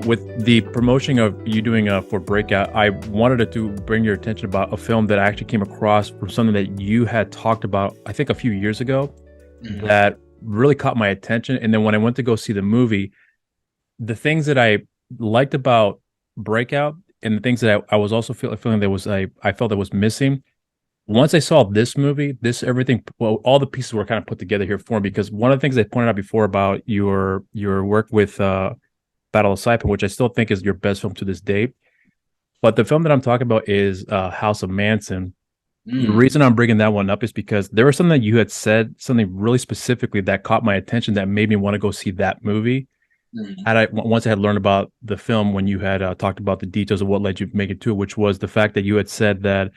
with the promotion of you doing for Breakout, I wanted to bring your attention about a film that I actually came across from something that you had talked about, I think a few years ago, that really caught my attention. And then when I went to go see the movie, the things that I liked about Breakout and the things that I was also feeling that was I felt that was missing. Once I saw this movie, all the pieces were kind of put together here for me, because one of the things I pointed out before about your work with Battle of Saipan, which I still think is your best film to this date. But the film that I'm talking about is House of Manson. The reason I'm bringing that one up is because there was something that you had said, something really specifically that caught my attention that made me want to go see that movie. Once I had learned about the film, when you had talked about the details of what led you to make it to it, which was the fact that you had said that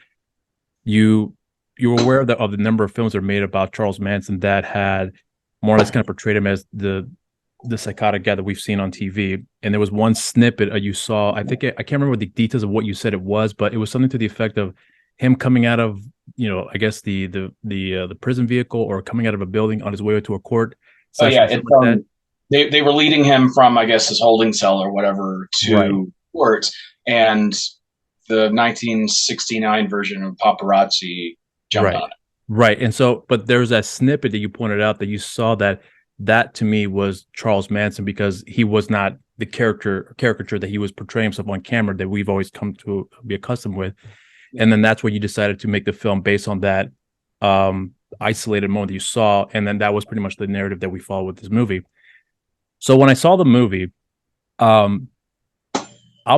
you were aware of the number of films that are made about Charles Manson that had more or less kind of portrayed him as the psychotic guy that we've seen on TV. And there was one snippet you saw, I can't remember the details of what you said it was, but it was something to the effect of him coming out of, I guess the prison vehicle, or coming out of a building on his way to a court. They were leading him from, I guess, his holding cell or whatever to court, and the 1969 version of Paparazzi jumped on it. Right. And so, but there's that snippet that you pointed out that you saw that to me was Charles Manson, because he was not the caricature that he was portraying himself on camera that we've always come to be accustomed with. And then that's when you decided to make the film based on that isolated moment that you saw. And then that was pretty much the narrative that we followed with this movie. So when I saw the movie, I'll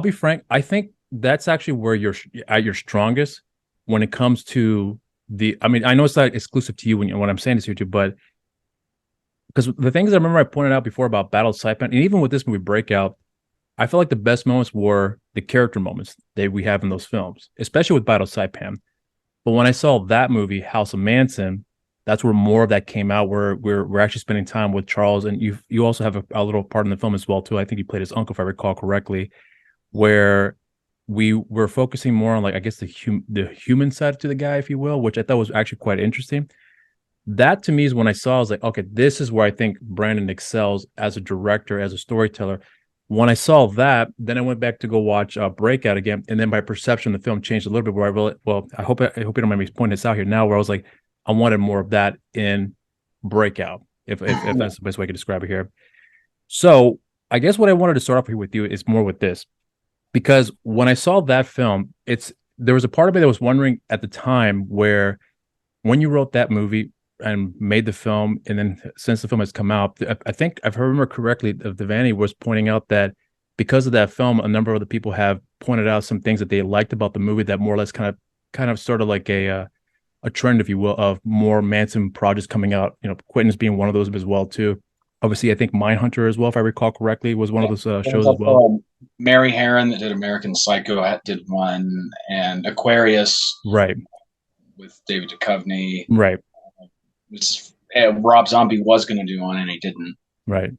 be frank, I think that's actually where you're at your strongest when it comes to I know it's not exclusive to you when I'm saying this here too, but because the things I remember I pointed out before about Battle of Saipan, and even with this movie Breakout, I feel like the best moments were the character moments that we have in those films, especially with Battle of Saipan. But when I saw that movie, House of Manson, that's where more of that came out, where we're actually spending time with Charles, and you also have a little part in the film as well too. I think you played his uncle, if I recall correctly, where we were focusing more on, like, I guess the human side to the guy, if you will, which I thought was actually quite interesting. That to me is when I saw, I was like, okay, this is where I think Brandon excels as a director, as a storyteller. When I saw that, then I went back to go watch Breakout again, and then my perception of the film changed a little bit. Where I hope you don't mind me pointing this out here now, where I was like, I wanted more of that in Breakout, if that's the best way I could describe it here. So I guess what I wanted to start off here with you is more with this, because when I saw that film, there was a part of me that was wondering at the time, where when you wrote that movie and made the film, and then since the film has come out, I think if I remember correctly, Devaney was pointing out that because of that film, a number of the people have pointed out some things that they liked about the movie that more or less kind of sort of like a trend, if you will, of more Manson projects coming out. Quentin's being one of those as well too. Obviously, I think Mindhunter as well, if I recall correctly, was one of those shows as well. Mary Harron that did American Psycho did one, and Aquarius, right, with David Duchovny, right. Rob Zombie was going to do one, and he didn't. Right.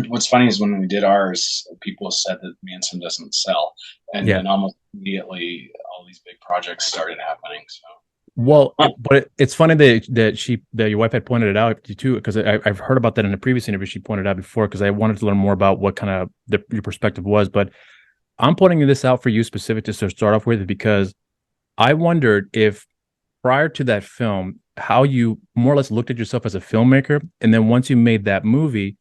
What's funny is when we did ours, people said that Manson doesn't sell, and then almost immediately all these big projects started happening. So. Well, but it's funny that your wife had pointed it out too, because I've heard about that in a previous interview. She pointed out before, because I wanted to learn more about what kind of your perspective was. But I'm pointing this out for you specific to start off with, because I wondered if prior to that film, how you more or less looked at yourself as a filmmaker, and then once you made that movie,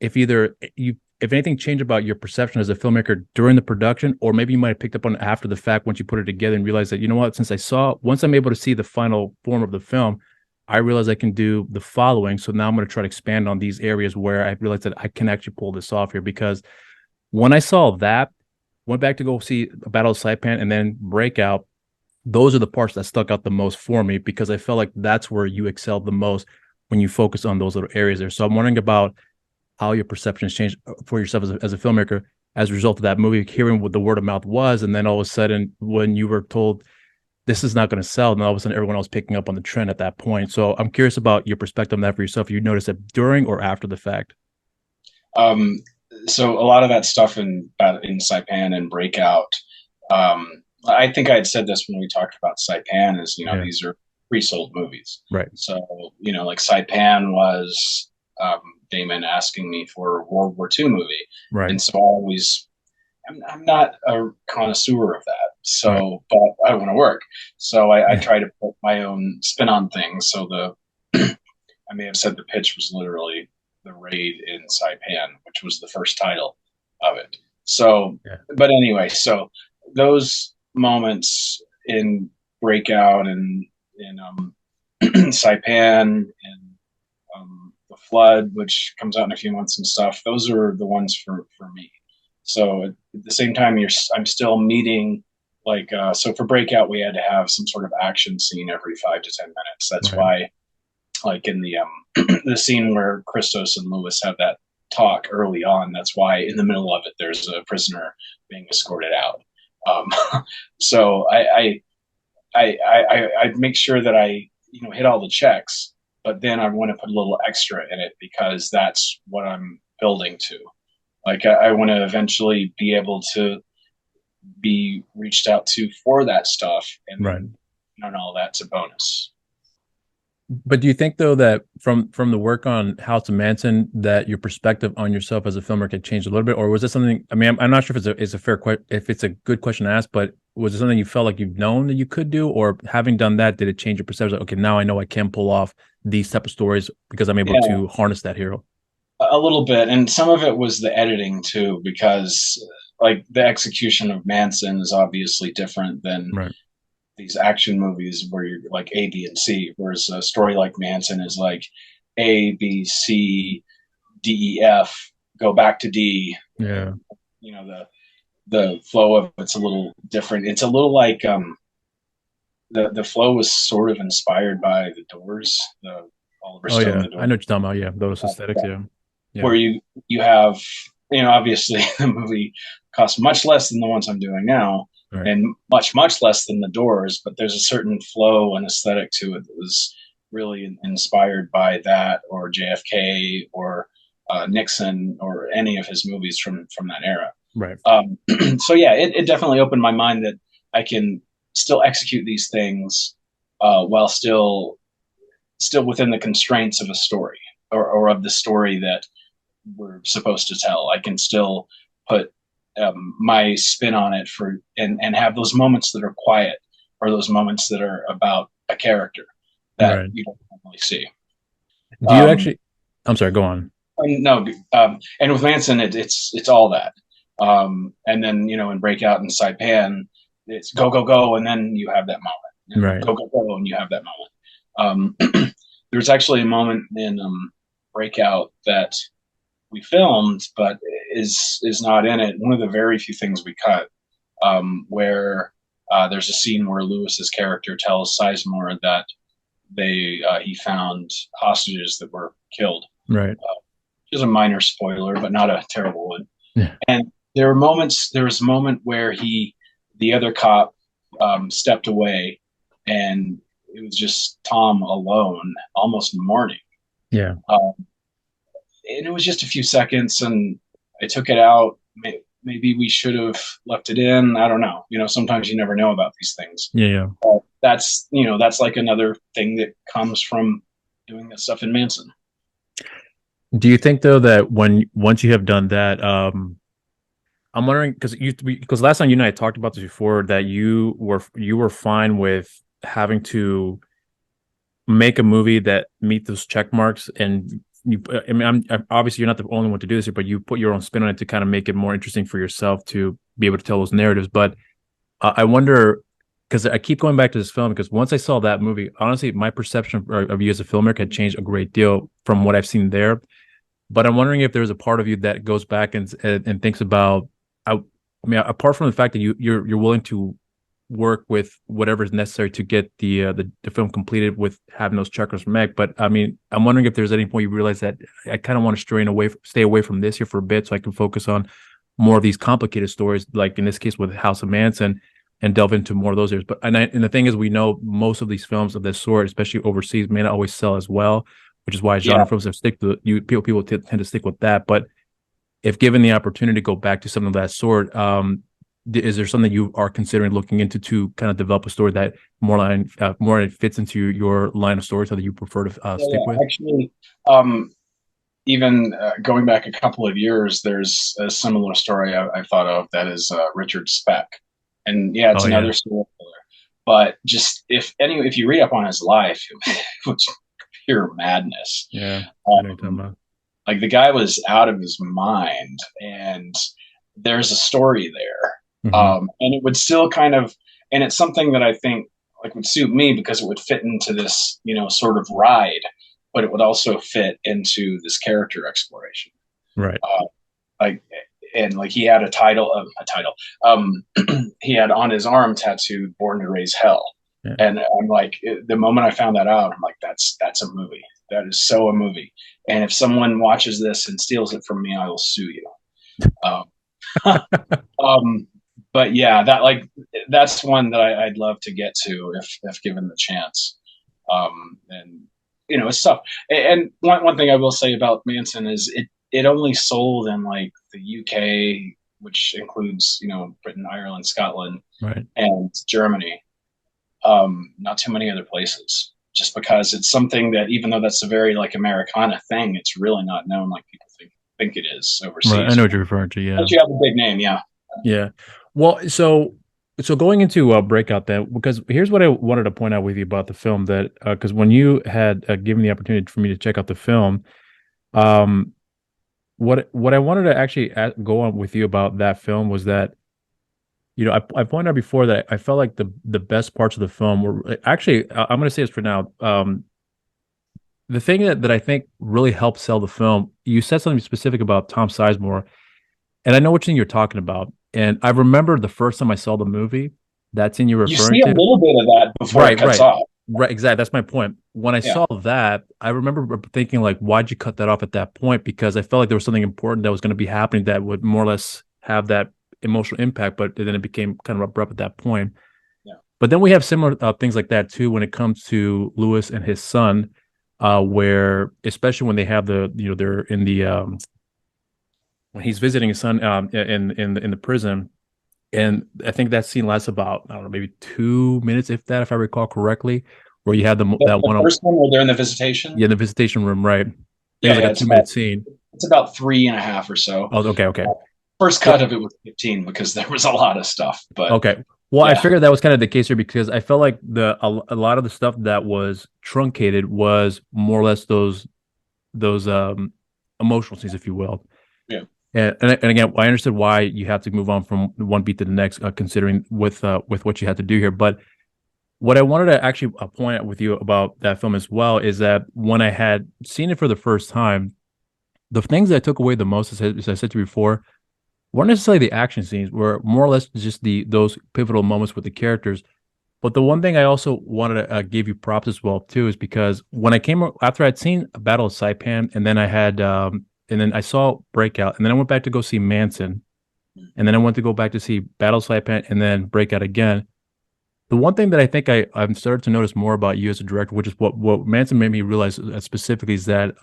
if anything changed about your perception as a filmmaker during the production, or maybe you might have picked up on it after the fact once you put it together and realized that, you know what, once I'm able to see the final form of the film, I realize I can do the following. So now I'm going to try to expand on these areas where I realized that I can actually pull this off here. Because when I saw that, went back to go see Battle of Saipan and then Breakout, those are the parts that stuck out the most for me, because I felt like that's where you excelled the most when you focus on those little areas there. So I'm wondering about how your perception has changed for yourself as a filmmaker as a result of that movie, hearing what the word of mouth was, and then all of a sudden when you were told this is not going to sell, and all of a sudden everyone else picking up on the trend at that point. So I'm curious about your perspective on that for yourself. You noticed it during or after the fact? So a lot of that stuff in Saipan and Breakout, I think I had said this when we talked about Saipan, is, these are pre-sold movies. Right. So, like Saipan was, Damon asking me for a World War II movie. Right. And so I'm not a connoisseur of that. So, Right. but I want to work. So I try to put my own spin on things. So I may have said the pitch was literally the raid in Saipan, which was the first title of it. So, but anyway, so those moments in Breakout and in Saipan and the Flood, which comes out in a few months and stuff, those are the ones for me. So at the same time, I'm still meeting, like, so for Breakout, we had to have some sort of action scene every 5 to 10 minutes. That's why, like in the the scene where Christos and Lewis have that talk early on, that's why in the middle of it there's a prisoner being escorted out. So I make sure that I hit all the checks, but then I want to put a little extra in it because that's what I'm building to. Like I want to eventually be able to be reached out to for that stuff, and all that's a bonus. But do you think though that from the work on House of Manson that your perspective on yourself as a filmmaker had changed a little bit, or was it something? I mean, I'm not sure if it's a fair question, if it's a good question to ask, but was it something you felt like you've known that you could do, or having done that, did it change your perception? Like, okay, now I know I can pull off these type of stories because I'm able to harness that hero. A little bit, and some of it was the editing too, because like the execution of Manson is obviously different than these action movies where you're like A, B, and C, whereas a story like Manson is like A, B, C, D, E, F, go back to D. Yeah. The flow of it's a little different. It's a little like the flow was sort of inspired by The Doors, the Oliver Stone. The Doors. I know what you're talking about. Yeah, those aesthetics. Where you have obviously the movie costs much less than the ones I'm doing now, and much less than The Doors, but there's a certain flow and aesthetic to it that was really inspired by that, or JFK, or Nixon, or any of his movies from that era. Right. So yeah, it definitely opened my mind that I can still execute these things while still within the constraints of a story, or of the story that we're supposed to tell. I can still put my spin on it and have those moments that are quiet, or those moments that are about a character that you don't normally see. Do you actually? I'm sorry. Go on. No, and with Manson, it's all that. And then in Breakout and Saipan, it's go, and then you have that moment. Go, and you have that moment. There's actually a moment in Breakout that we filmed, but is not in it. One of the very few things we cut, where there's a scene where Lewis's character tells Sizemore that he found hostages that were killed. Right. Which is a minor spoiler, but not a terrible one. Yeah. And there was a moment where the other cop stepped away, and it was just Tom alone, almost mourning. Yeah. And it was just a few seconds, and I took it out. Maybe we should have left it in. I don't know. Sometimes you never know about these things. Yeah. That's like another thing that comes from doing this stuff in Manson. Do you think though that once you have done that, I'm wondering because last time you and I talked about this before, that you were fine with having to make a movie that meet those check marks, and I'm obviously you're not the only one to do this, but you put your own spin on it to kind of make it more interesting for yourself to be able to tell those narratives. But I wonder, because I keep going back to this film, because once I saw that movie, honestly, my perception of you as a filmmaker had changed a great deal from what I've seen there. But I'm wondering if there's a part of you that goes back and thinks about, I mean, apart from the fact that you're willing to work with whatever is necessary to get the film completed with having those checkers from Meg. But I mean, I'm wondering if there's any point you realize that I kind of want to stay away from this here for a bit, so I can focus on more of these complicated stories, like in this case with House of Manson, and delve into more of those areas. But and the thing is, we know most of these films of this sort, especially overseas, may not always sell as well, which is why genre films have people tend to stick with that. But if given the opportunity to go back to something of that sort, is there something you are considering looking into to kind of develop a story that more fits into your line of storytelling that you prefer to stick with? Actually, even going back a couple of years, there's a similar story I thought of that is Richard Speck, and yeah, it's Oh yeah, another storyteller. But just if you read up on his life, it was pure madness. yeah. I know what you're talking Um, about. like the guy was out of his mind, and there's a story there, Hmm. and it would still kind of, and it's something that I think like would suit me because it would fit into this sort of ride, but it would also fit into this character exploration. Right. Uh, like and like he had a title. He had on his arm tattooed "Born to Raise Hell," Yeah. and I'm like, the moment I found that out, I'm like, that's a movie. That is so a movie. And if someone watches this and steals it from me, I will sue you. Um, um, but yeah, that's one that I'd love to get to if given the chance. And it's tough. And one thing I will say about Manson is it only sold in like the UK, which includes Britain, Ireland, Scotland, Right. and Germany. Not too many other places. Just because it's something that, even though that's a very like Americana thing, it's really not known like people think it is Right. I overseas. know what you're referring to. Yeah. But you have a big name, yeah. Yeah. Well, so going into Breakout then, because here's what I wanted to point out with you about the film that because when you had given the opportunity for me to check out the film, um, what I wanted to actually go on with you about that film was that I pointed out before that I felt like the best parts of the film were actually I'm going to say this for now. The thing that I think really helped sell the film, you said something specific about Tom Sizemore, and I know which thing you're talking about. And I remember the first time I saw the movie, that scene you're You referring see a to. little bit of that before it Right, cuts right, off. right. Exactly. That's my point. When I Yeah. saw that, I remember thinking like, why'd you cut that off at that point? Because I felt like there was something important that was going to be happening that would more or less have that emotional impact. But then it became kind of abrupt at that point. Yeah. But then we have similar things like that too when it comes to Lewis and his son, where especially when they have they're in the when he's visiting his son in the prison, and I think that scene lasts about I don't know maybe 2 minutes if that if I recall correctly, where you had that The one first one where they're in the visitation. yeah in the visitation room, right? I think it Yeah, was like yeah. a 2 minute scene. It's about 3.5 or so. Oh, okay, okay. First cut Well, of it was 15 because there was a lot of stuff. But okay. Well, I yeah, figured that was kind of the case here because I felt like a lot of the stuff that was truncated was more or less those emotional scenes, if you will. yeah. And again, I understood why you have to move on from one beat to the next, considering with what you had to do here. But what I wanted to actually point out with you about that film as well is that when I had seen it for the first time, the things that I took away the most, as I said to you before, weren't necessarily the action scenes, were more or less just those pivotal moments with the characters. But the one thing I also wanted to give you props as well too is because when I came after I'd seen Battle of Saipan, and then and then I saw Breakout, and then I went back to go see Manson, and then I went to go back to see Battle of Saipan, and then Breakout again. The one thing that I think I've started to notice more about you as a director, which is what Manson made me realize specifically, is that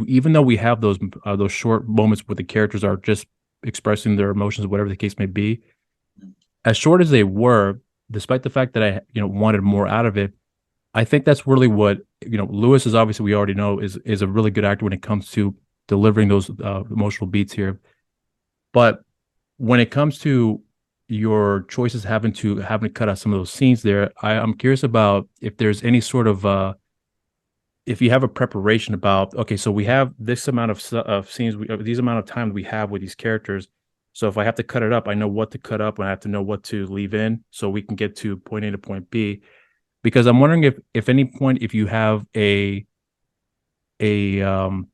even though we have those short moments where the characters are just expressing their emotions, whatever the case may be, as short as they were, despite the fact that I wanted more out of it, I think that's really what Lewis is obviously we already know is a really good actor when it comes to delivering those emotional beats here, but when it comes to your choices having to cut out some of those scenes there, I'm curious about if there's any sort of if you have a preparation about okay, so we have this amount of scenes, these amount of time we have with these characters. So if I have to cut it up, I know what to cut up, and I have to know what to leave in, so we can get to point A to point B. Because I'm wondering if any point if you have a um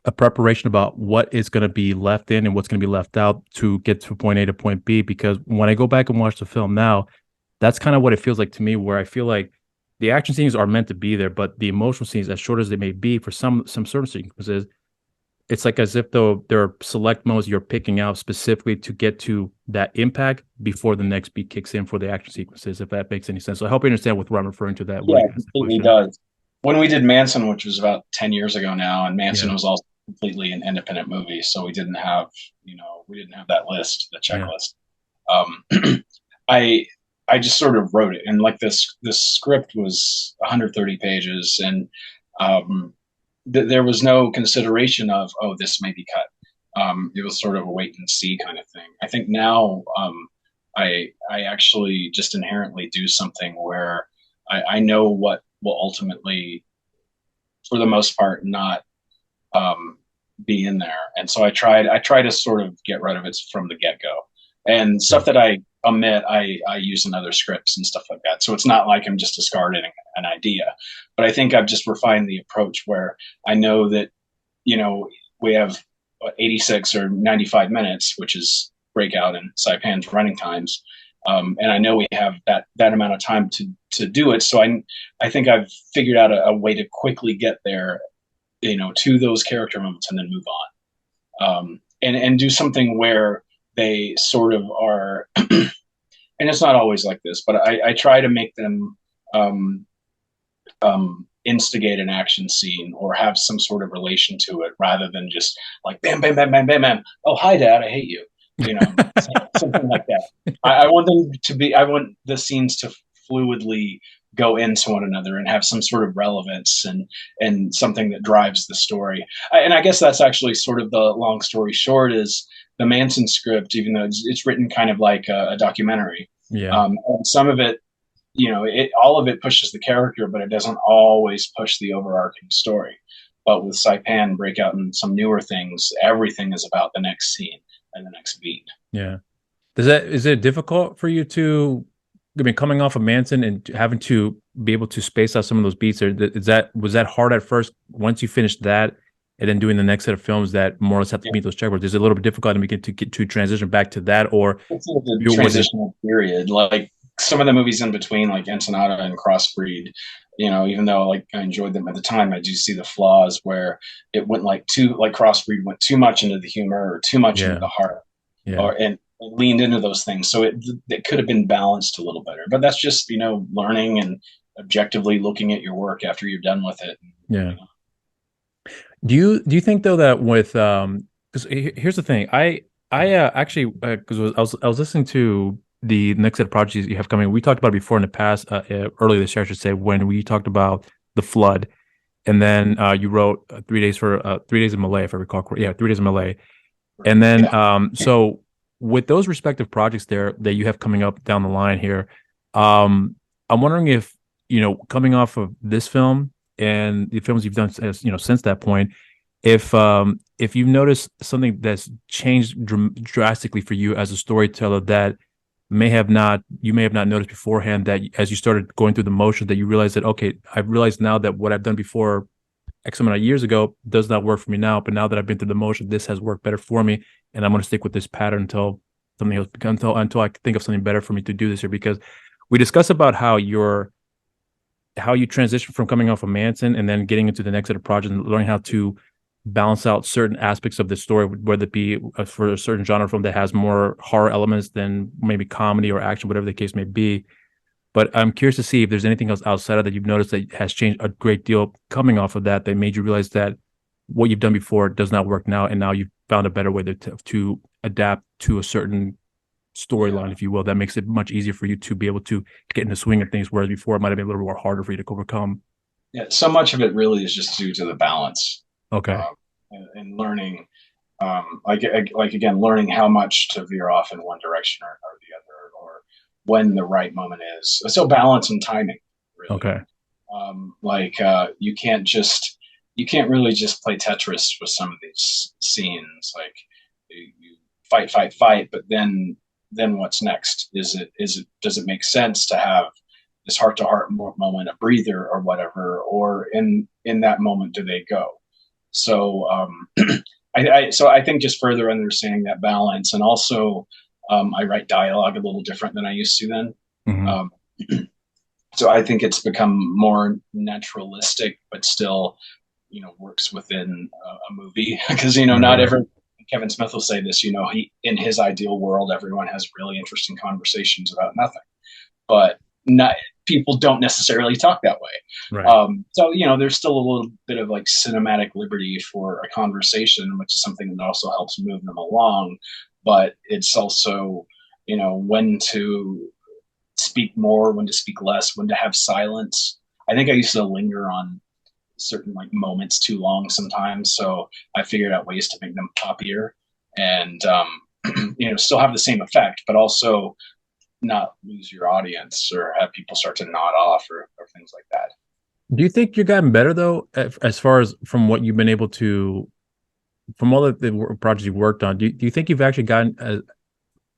a preparation about what is going to be left in and what's going to be left out to get to point A to point B. Because when I go back and watch the film now, that's kind of what it feels like to me, where I feel like the action scenes are meant to be there, but the emotional scenes, as short as they may be, for some certain sequences, it's like as if though there are select moments you're picking out specifically to get to that impact before the next beat kicks in for the action sequences, if that makes any sense. So I hope you understand what I'm referring to that when Yeah, I it ask the completely question. does. When we did Manson, which was about 10 years ago now, and Manson Yeah, was also completely an independent movie, so we didn't have that list, the yeah, checklist. Um, I I just sort of wrote it, and like this script was 130 pages, and um, there was no consideration of, oh, this may be cut. It was sort of a wait and see kind of thing. I think now I actually just inherently do something where I know what will ultimately, for the most part, not be in there, and so I try to sort of get rid of it from the get go, and stuff that I omit, I use in other scripts and stuff like that. So it's not like I'm just discarding an idea, but I think I've just refined the approach where I know that, we have 86 or 95 minutes, which is Breakout and Saipan's running times. And I know we have that amount of time to do it. So I think I've figured out a way to quickly get there, to those character moments and then move on. And do something where they sort of are, and it's not always like this, but I try to make them instigate an action scene or have some sort of relation to it, rather than just like bam, bam, bam, bam, bam, bam. Oh, hi, Dad, I hate you. Something like that. I want them to be. I want the scenes to fluidly go into one another and have some sort of relevance and something that drives the story. And I guess that's actually sort of the long story short is the Manson script, even though it's written kind of like a documentary. Yeah. And some of it, all of it pushes the character, but it doesn't always push the overarching story. But with Saipan, Breakout, and some newer things, everything is about the next scene and the next beat. Yeah. Is it difficult for you to, coming off of Manson and having to be able to space out some of those beats, or was that hard at first? Once you finished that, and then doing the next set of films that more or less have to meet those checkboards, is it a little bit difficult to get to transition back to that, or it's a transitional period? Like some of the movies in between, like Ensenada and Crossbreed, even though like I enjoyed them at the time, I do see the flaws where it went like Crossbreed went too much into the humor or too much into the heart, and leaned into those things. So it could have been balanced a little better, but that's just, learning and objectively looking at your work after you're done with it. Yeah. Do you think though that with, because here's the thing, I actually, because I was listening to the next set of projects you have coming. We talked about it before in the past, earlier this year, I should say, when we talked about the flood, and then you wrote 3 days in Malay, if I recall correctly. Yeah, 3 days in Malay, and then so with those respective projects there that you have coming up down the line here, I'm wondering if, coming off of this film and the films you've done, since that point, if you've noticed something that's changed drastically for you as a storyteller that you may have not noticed beforehand, that as you started going through the motions that you realized that, okay, I've realized now that what I've done before X amount of years ago does not work for me now, but now that I've been through the motion, this has worked better for me, and I'm going to stick with this pattern until something else, until I think of something better for me to do this here. Because we discussed about how you transition from coming off of Manson and then getting into the next set of projects and learning how to balance out certain aspects of the story, whether it be for a certain genre film that has more horror elements than maybe comedy or action, whatever the case may be. But I'm curious to see if there's anything else outside of that you've noticed that has changed a great deal coming off of that made you realize that what you've done before does not work now, and now you've found a better way to adapt to a certain storyline, if you will, that makes it much easier for you to be able to get in the swing of things, whereas before it might have been a little more harder for you to overcome. Yeah, so much of it really is just due to the balance. Okay. And learning, like again, learning how much to veer off in one direction or the other, or when the right moment is. So balance and timing, really. Okay. You can't really just play Tetris with some of these scenes. Like you fight, but then what's next? Does it make sense to have this heart-to-heart moment, a breather or whatever, or in that moment do they go? So I think just further understanding that balance, and also I write dialogue a little different than I used to then. Mm-hmm. So I think it's become more naturalistic, but still, works within a movie, because not every. Kevin Smith will say this, he, in his ideal world, everyone has really interesting conversations about nothing, but people don't necessarily talk that way. Right. So, there's still a little bit of like cinematic liberty for a conversation, which is something that also helps move them along. But it's also, when to speak more, when to speak less, when to have silence. I think I used to linger on certain like moments too long sometimes. So I figured out ways to make them poppier and still have the same effect, but also not lose your audience or have people start to nod off or things like that. Do you think you've gotten better though, as far as from what you've been able to, from all of the projects you've worked on? Do you think you've actually gotten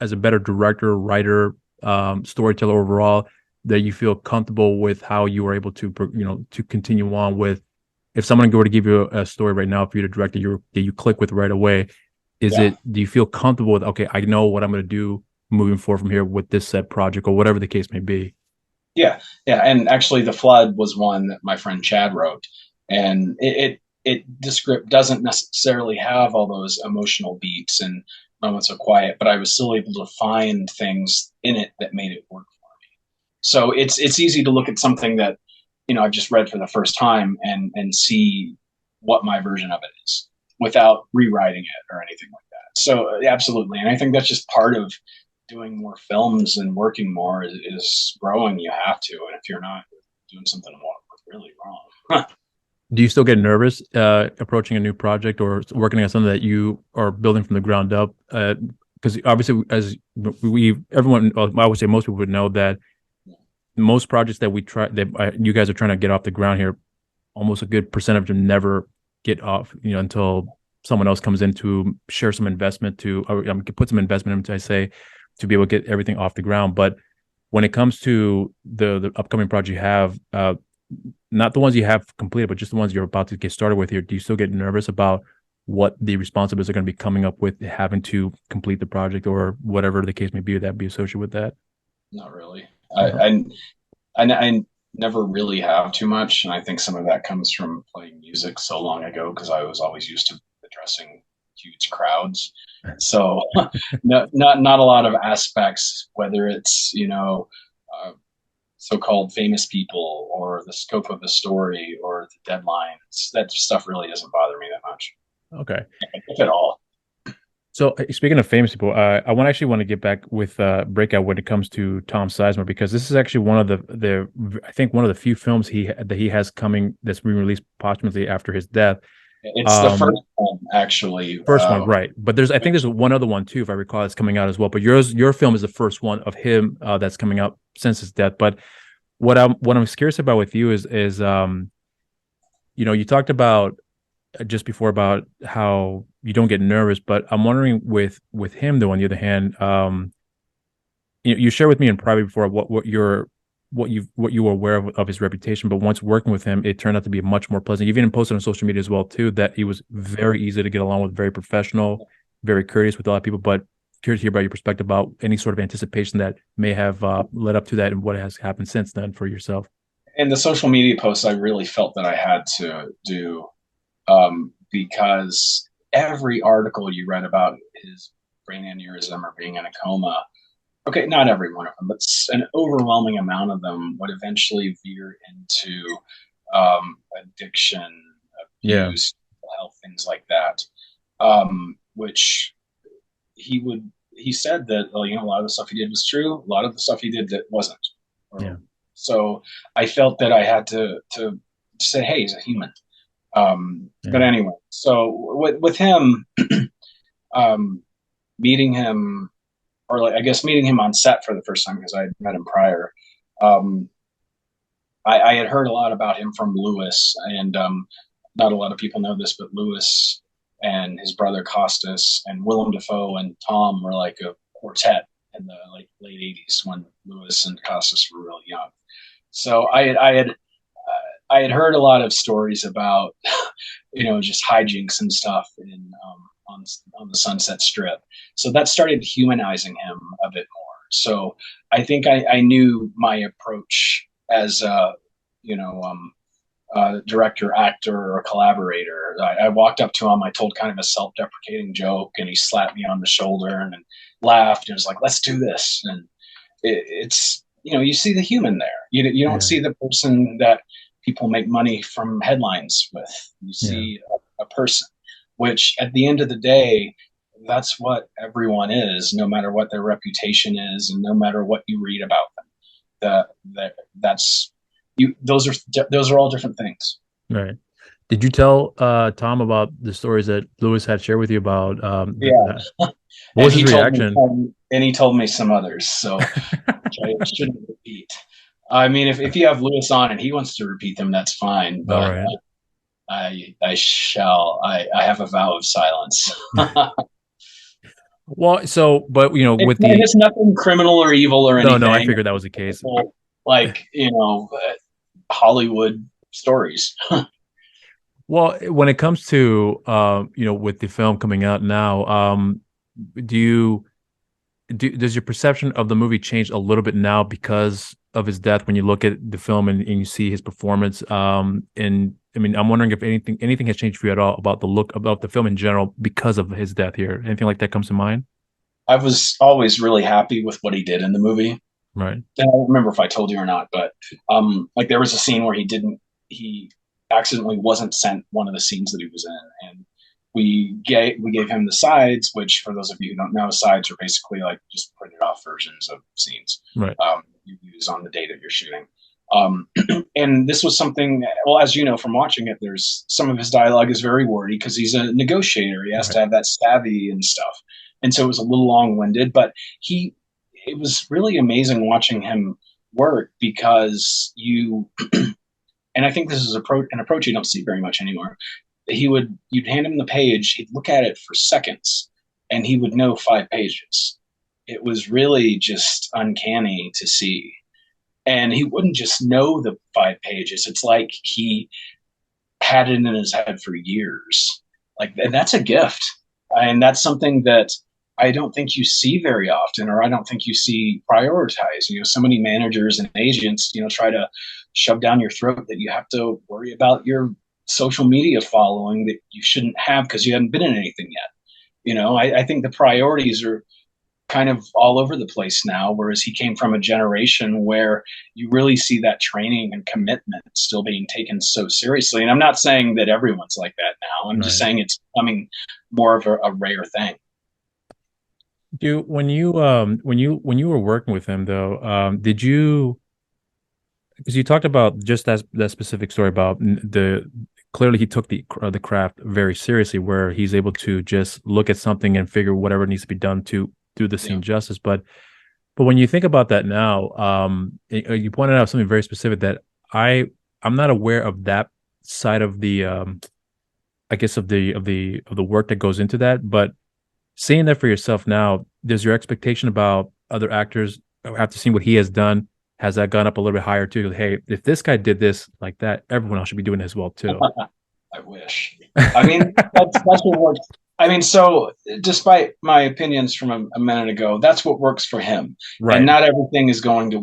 as a better director, writer, storyteller overall, that you feel comfortable with how you were able to, to continue on with? If someone were to give you a story right now for you to direct that you click with right away, do you feel comfortable with, okay, I know what I'm going to do moving forward from here with this set project or whatever the case may be? Yeah, yeah, and actually, The Flood was one that my friend Chad wrote, and the script doesn't necessarily have all those emotional beats and moments of quiet, but I was still able to find things in it that made it work for me. So it's easy to look at something that I've just read for the first time and see what my version of it is without rewriting it or anything like that. So absolutely, and I think that's just part of doing more films and working more is growing. You have to, and if you're not doing something really wrong. Do you still get nervous approaching a new project or working on something that you are building from the ground up? Because obviously, as everyone, I would say most people would know that most projects that you guys are trying to get off the ground here, almost a good percentage of them never get off, until someone else comes in to share some investment put some investment into, I say, to be able to get everything off the ground. But when it comes to the upcoming project you have, not the ones you have completed, but just the ones you're about to get started with here, do you still get nervous about what the responsibilities are going to be coming up with having to complete the project or whatever the case may be that be associated with that? Not really. I never really have too much, and I think some of that comes from playing music so long ago because I was always used to addressing huge crowds. So not a lot of aspects, whether it's so-called famous people or the scope of the story or the deadlines. That stuff really doesn't bother me that much. Okay, if at all. So speaking of famous people, I actually want to get back with Breakout when it comes to Tom Sizemore, because this is actually one of the I think one of the few films that he has coming that's being released posthumously after his death. It's the first one, actually. First one, right? But I think there's one other one too, if I recall, that's coming out as well. But your film is the first one of him that's coming out since his death. But what I'm curious about with you is you talked about just before about how you don't get nervous, but I'm wondering with him though, on the other hand, you shared with me in private before what you were aware of his reputation, but once working with him, it turned out to be much more pleasant. You even posted on social media as well too that he was very easy to get along with, very professional, very courteous with a lot of people. But curious to hear about your perspective about any sort of anticipation that may have led up to that and what has happened since then for yourself. In the social media posts, I really felt that I had to do because every article you read about his brain aneurysm or being in a coma, okay, not every one of them, but an overwhelming amount of them would eventually veer into addiction, abuse, health, things like that. Which he said that, well, a lot of the stuff he did was true. A lot of the stuff he did that wasn't. So I felt that I had to say, hey, he's a human. But anyway, so with him, meeting him, or I guess meeting him on set for the first time because I had met him prior. I had heard a lot about him from Lewis, and not a lot of people know this, but Lewis and his brother Costas and Willem Dafoe and Tom were like a quartet in the late 80s when Lewis and Costas were really young. So I had heard a lot of stories about, just hijinks and stuff on the Sunset Strip. So that started humanizing him a bit more. So I think I knew my approach as a, director, actor, or collaborator. I walked up to him. I told kind of a self-deprecating joke, and he slapped me on the shoulder and laughed. And was like, "Let's do this." And it's you see the human there. You don't see the person that people make money from headlines with. You see a person, which at the end of the day, that's what everyone is, no matter what their reputation is, and no matter what you read about them. That's you. Those are all different things. Right. Did you tell Tom about the stories that Lewis had shared with you about Yeah, what and was his reaction? he told me some others, so which I shouldn't repeat. I mean, if you have Lewis on and he wants to repeat them, that's fine. All But right. I shall. I have a vow of silence. Well, so but with the It's nothing criminal or evil or no, I anything. figured that was the case. Typical, like Hollywood stories. Well, when it comes to with the film coming out now, do you does your perception of the movie change a little bit now because of his death when you look at the film and you see his performance? And I mean, I'm wondering if anything has changed for you at all about the look about the film in general because of his death here. Anything like that comes to mind? I was always really happy with what he did in the movie. Right. I don't remember if I told you or not, but like there was a scene where he accidentally wasn't sent one of the scenes that he was in, and we gave him the sides, which for those of you who don't know, sides are basically like just printed off versions of scenes Right. you use on the day that you're shooting. Um, and this was something, well, as you know from watching it, there's some of his dialogue is very wordy because he's a negotiator. He has Right. to have that savvy and stuff. And so it was a little long winded, but it was really amazing watching him work because and I think this is an approach you don't see very much anymore. You'd hand him the page, he'd look at it for seconds, and he would know 5 pages. It was really just uncanny to see. And he wouldn't just know the 5 pages. It's like he had it in his head for years. Like, and that's a gift. And that's something that I don't think you see very often, or I don't think you see prioritized. So many managers and agents, try to shove down your throat that you have to worry about your social media following that you shouldn't have because you haven't been in anything yet. I think the priorities are kind of all over the place now, whereas he came from a generation where you really see that training and commitment still being taken so seriously. And I'm not saying that everyone's like that now. I'm just Right. saying it's becoming more of a rare thing. Do when you were working with him though, did you because you talked about just that specific story about the clearly he took the craft very seriously where he's able to just look at something and figure whatever needs to be done to do the Yeah. scene justice. But when you think about that now, you pointed out something very specific that I'm not aware of that side of the I guess of the work that goes into that. But seeing that for yourself now, does your expectation about other actors after seeing what he has done, has that gone up a little bit higher too? Hey, if this guy did this like that, everyone else should be doing it as well too. I wish. I mean, that's what works. I mean, so despite my opinions from a minute ago, that's what works for him. And Right. not everything is going to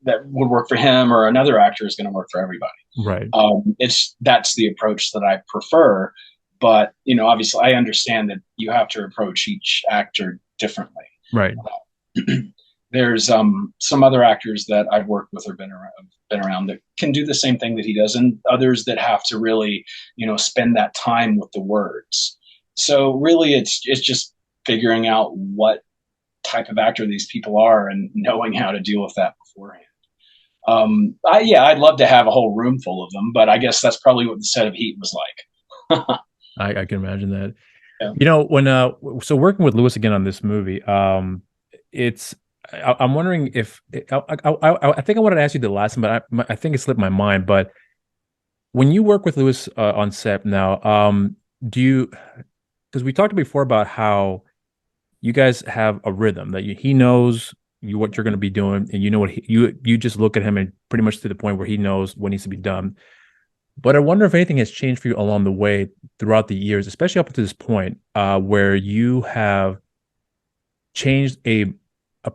that would work for him, or another actor is going to work for everybody. Right. That's the approach that I prefer. But obviously, I understand that you have to approach each actor differently. Right. There's some other actors that I've worked with or been around that can do the same thing that he does, and others that have to really, spend that time with the words. So really, it's just figuring out what type of actor these people are and knowing how to deal with that beforehand. I'd love to have a whole room full of them, but I guess that's probably what the set of Heat was like. I can imagine that. Yeah. When so working with Lewis again on this movie, it's I'm wondering if I think I wanted to ask you the last time, but I think it slipped my mind. But when you work with Lewis on set now, do you? Because we talked before about how you guys have a rhythm that he knows what you're going to be doing, and you know what you just look at him and pretty much to the point where he knows what needs to be done. But I wonder if anything has changed for you along the way throughout the years, especially up to this point, where you have changed a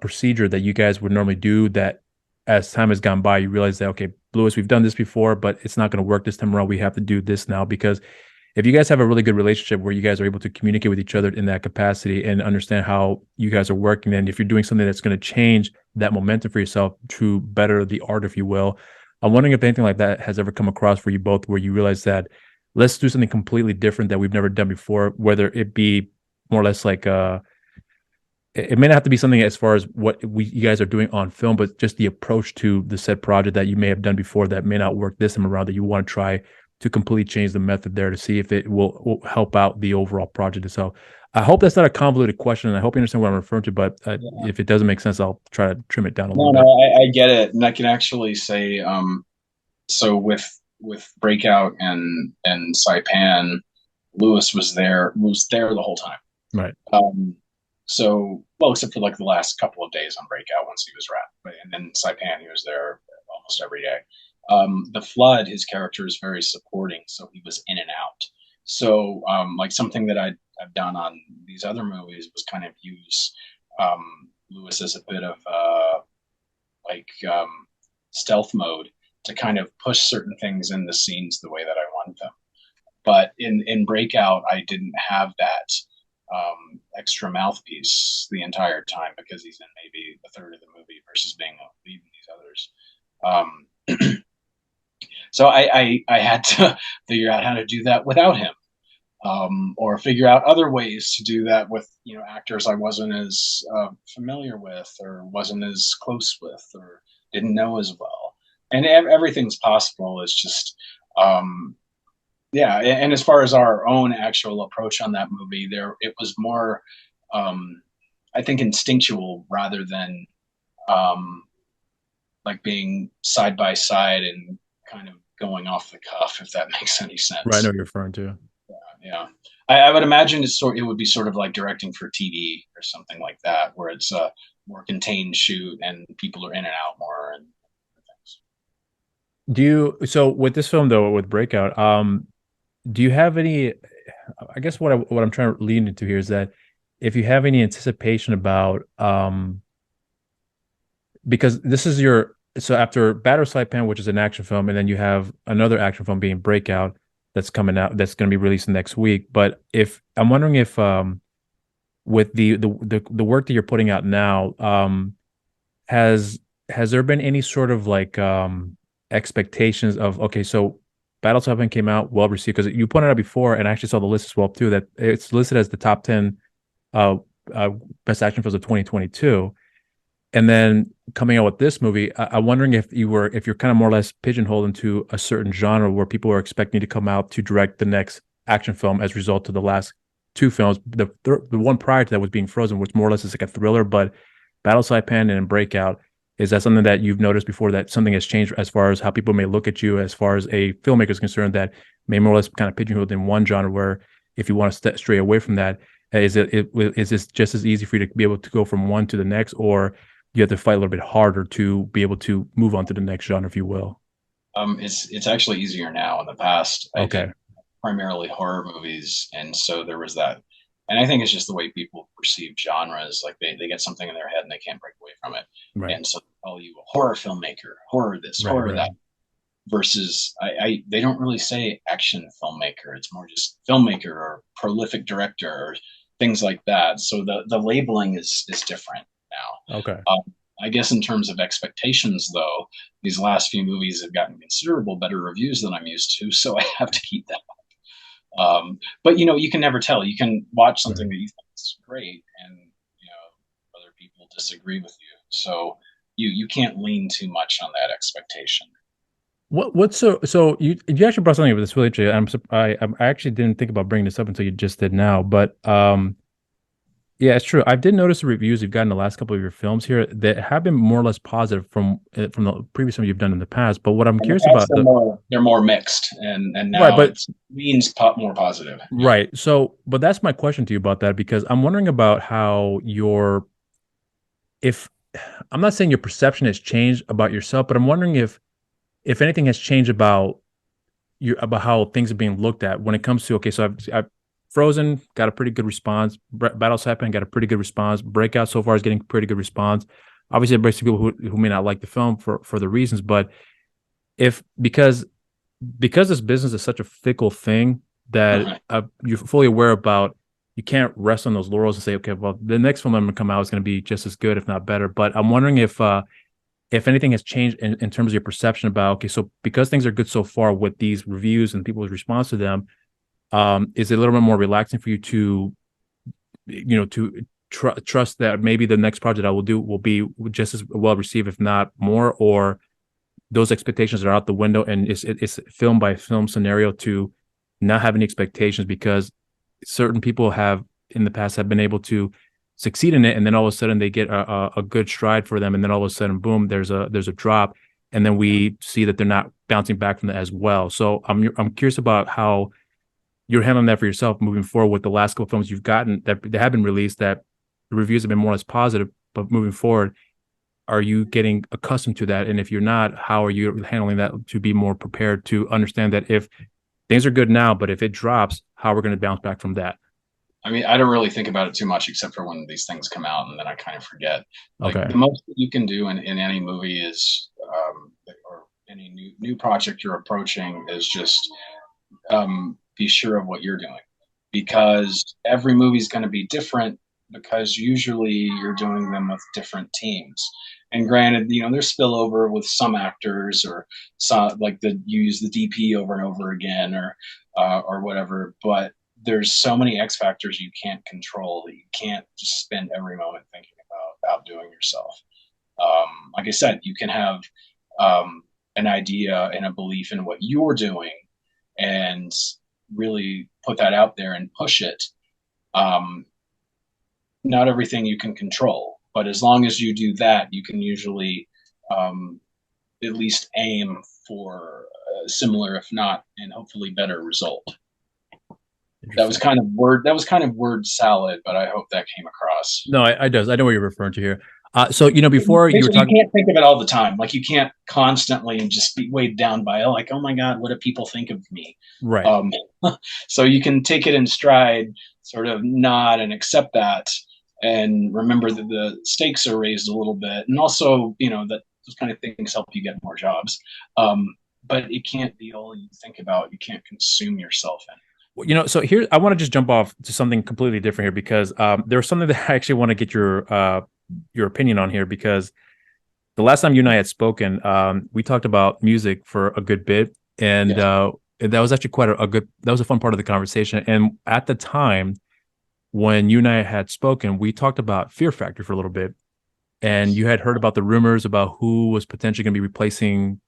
procedure that you guys would normally do that as time has gone by, you realize that, okay, Lewis, we've done this before, but it's not going to work this time around. We have to do this now because if you guys have a really good relationship where you guys are able to communicate with each other in that capacity and understand how you guys are working, and if you're doing something that's going to change that momentum for yourself to better the art, if you will, I'm wondering if anything like that has ever come across for you both, where you realize that let's do something completely different that we've never done before, whether it be more or less like it may not have to be something as far as what you guys are doing on film, but just the approach to the said project that you may have done before that may not work this time around, that you want to try to completely change the method there to see if it will help out the overall project itself. I hope that's not a convoluted question, and I hope you understand what I'm referring to, but if it doesn't make sense, I'll try to trim it down a little bit. I get it. And I can actually say, so with Breakout and Saipan, Lewis was there the whole time. Right. So, well, except for like the last couple of days on Breakout once he was wrapped, and then Saipan, he was there almost every day. The Flood, his character is very supporting, so he was in and out. So, like something that I've done on these other movies was kind of use Lewis as a bit of stealth mode to kind of push certain things in the scenes the way that I want them. But in Breakout, I didn't have that extra mouthpiece the entire time because he's in maybe a third of the movie versus being a lead in these others. So I had to figure out how to do that without him, or figure out other ways to do that with actors I wasn't as familiar with or wasn't as close with or didn't know as well. And everything's possible. It's just yeah. And as far as our own actual approach on that movie, it was more I think instinctual rather than like being side by side and kind of going off the cuff, if that makes any sense. Right, I know what you're referring to. Yeah. I would imagine it would be sort of like directing for TV or something like that, where it's a more contained shoot and people are in and out more and things. So with this film though, with Breakout, do you have any? I guess what I'm trying to lean into here is that if you have any anticipation about, because this is so after Battle Saipan, which is an action film, and then you have another action film being Breakout that's coming out, that's going to be released next week. But if I'm wondering if with the work that you're putting out now, has there been any sort of like expectations of, okay, so Battle Saipan came out well received, because you pointed out before, and I actually saw the list as well too, that it's listed as the top 10 best action films of 2022. And then coming out with this movie, I'm wondering if you're kind of more or less pigeonholed into a certain genre where people are expecting you to come out to direct the next action film as a result of the last two films. The one prior to that was Being Frozen, which more or less is like a thriller, but Battle Saipan and Breakout, is that something that you've noticed before, that something has changed as far as how people may look at you as far as a filmmaker is concerned, that may more or less kind of pigeonholed in one genre, where if you want to stray away from that, is this just as easy for you to be able to go from one to the next, or you have to fight a little bit harder to be able to move on to the next genre, if you will? It's actually easier now. In the past, I Okay. did primarily horror movies, and so there was that. And I think it's just the way people perceive genres. Like they get something in their head and they can't break away from it. Right. And so they call you a horror filmmaker, horror this, horror that. Versus they don't really say action filmmaker. It's more just filmmaker or prolific director or things like that. So the labeling is different now. Okay. I guess in terms of expectations, though, these last few movies have gotten considerable better reviews than I'm used to, so I have to keep that up. But you can never tell. You can watch something that you think is great, and other people disagree with you. So you can't lean too much on that expectation. So you actually brought something up that's really interesting. I actually didn't think about bringing this up until you just did now, but yeah, it's true. I did notice the reviews you've gotten the last couple of your films here that have been more or less positive from the previous ones you've done in the past. But what I'm curious about, they're more mixed, and now right, but it means more positive. Right. So, but that's my question to you about that, because I'm wondering about how if I'm not saying your perception has changed about yourself, but I'm wondering if anything has changed about how things are being looked at when it comes to, okay, so I've Frozen got a pretty good response. Battle Saipan got a pretty good response. Breakout so far is getting pretty good response. Obviously, it breaks to people who may not like the film for the reasons, but because this business is such a fickle thing that you're fully aware about, you can't rest on those laurels and say, okay, well, the next film I'm going to come out is going to be just as good, if not better. But I'm wondering if anything has changed in terms of your perception about, okay, so because things are good so far with these reviews and people's response to them, is it a little bit more relaxing for you to trust that maybe the next project I will do will be just as well received, if not more, or those expectations are out the window and it's film by film scenario to not have any expectations, because certain people have in the past have been able to succeed in it, and then all of a sudden they get a good stride for them, and then all of a sudden, boom, there's a drop, and then we see that they're not bouncing back from that as well. So I'm curious about how you're handling that for yourself moving forward with the last couple of films you've gotten that have been released, that the reviews have been more or less positive, but moving forward, are you getting accustomed to that? And if you're not, how are you handling that to be more prepared to understand that if things are good now, but if it drops, how we're going to bounce back from that? I mean, I don't really think about it too much except for when these things come out, and then I kind of forget. Like Okay. the most that you can do in any movie is, or any new project you're approaching is just be sure of what you're doing, because every movie is going to be different, because usually you're doing them with different teams. And granted, there's spillover with some actors, or some like you use the DP over and over again, or whatever. But there's so many X factors you can't control that you can't just spend every moment thinking about outdoing yourself. Like I said, you can have an idea and a belief in what you're doing, and really put that out there and push it. Not everything you can control, but as long as you do that, you can usually at least aim for a similar, if not, and hopefully better result. That was kind of word salad, but I hope that came across. No, I does. I know what you're referring to here. So before you were talking, you can't think of it all the time. Like you can't constantly just be weighed down by like, oh my God, what do people think of me? right? So you can take it in stride, sort of nod and accept that, and remember that the stakes are raised a little bit, and also that those kind of things help you get more jobs. But it can't be all you think about. You can't consume yourself in. So here I want to just jump off to something completely different here, because there's something that I actually want to get your opinion on here, because the last time you and I had spoken, we talked about music for a good bit, and yes. That was actually quite that was a fun part of the conversation. And at the time when you and I had spoken, we talked about Fear Factor for a little bit, and you had heard about the rumors about who was potentially going to be replacing,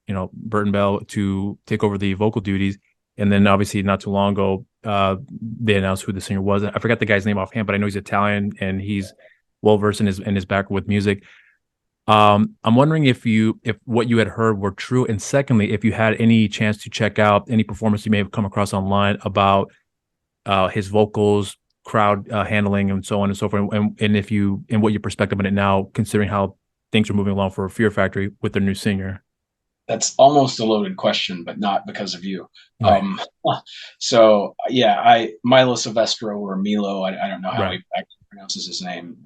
Burton Bell to take over the vocal duties. And then obviously not too long ago, they announced who the singer was. I forgot the guy's name offhand, but I know he's Italian and he's well-versed in his background with music. I'm wondering if what you had heard were true. And secondly, if you had any chance to check out any performance you may have come across online about his vocals, crowd handling, and so on and so forth. And what your perspective on it now, considering how things are moving along for Fear Factory with their new singer. That's almost a loaded question, but not because of you. Right. So yeah, Milo Silvestro, or Milo, I don't know how right. he actually pronounces his name.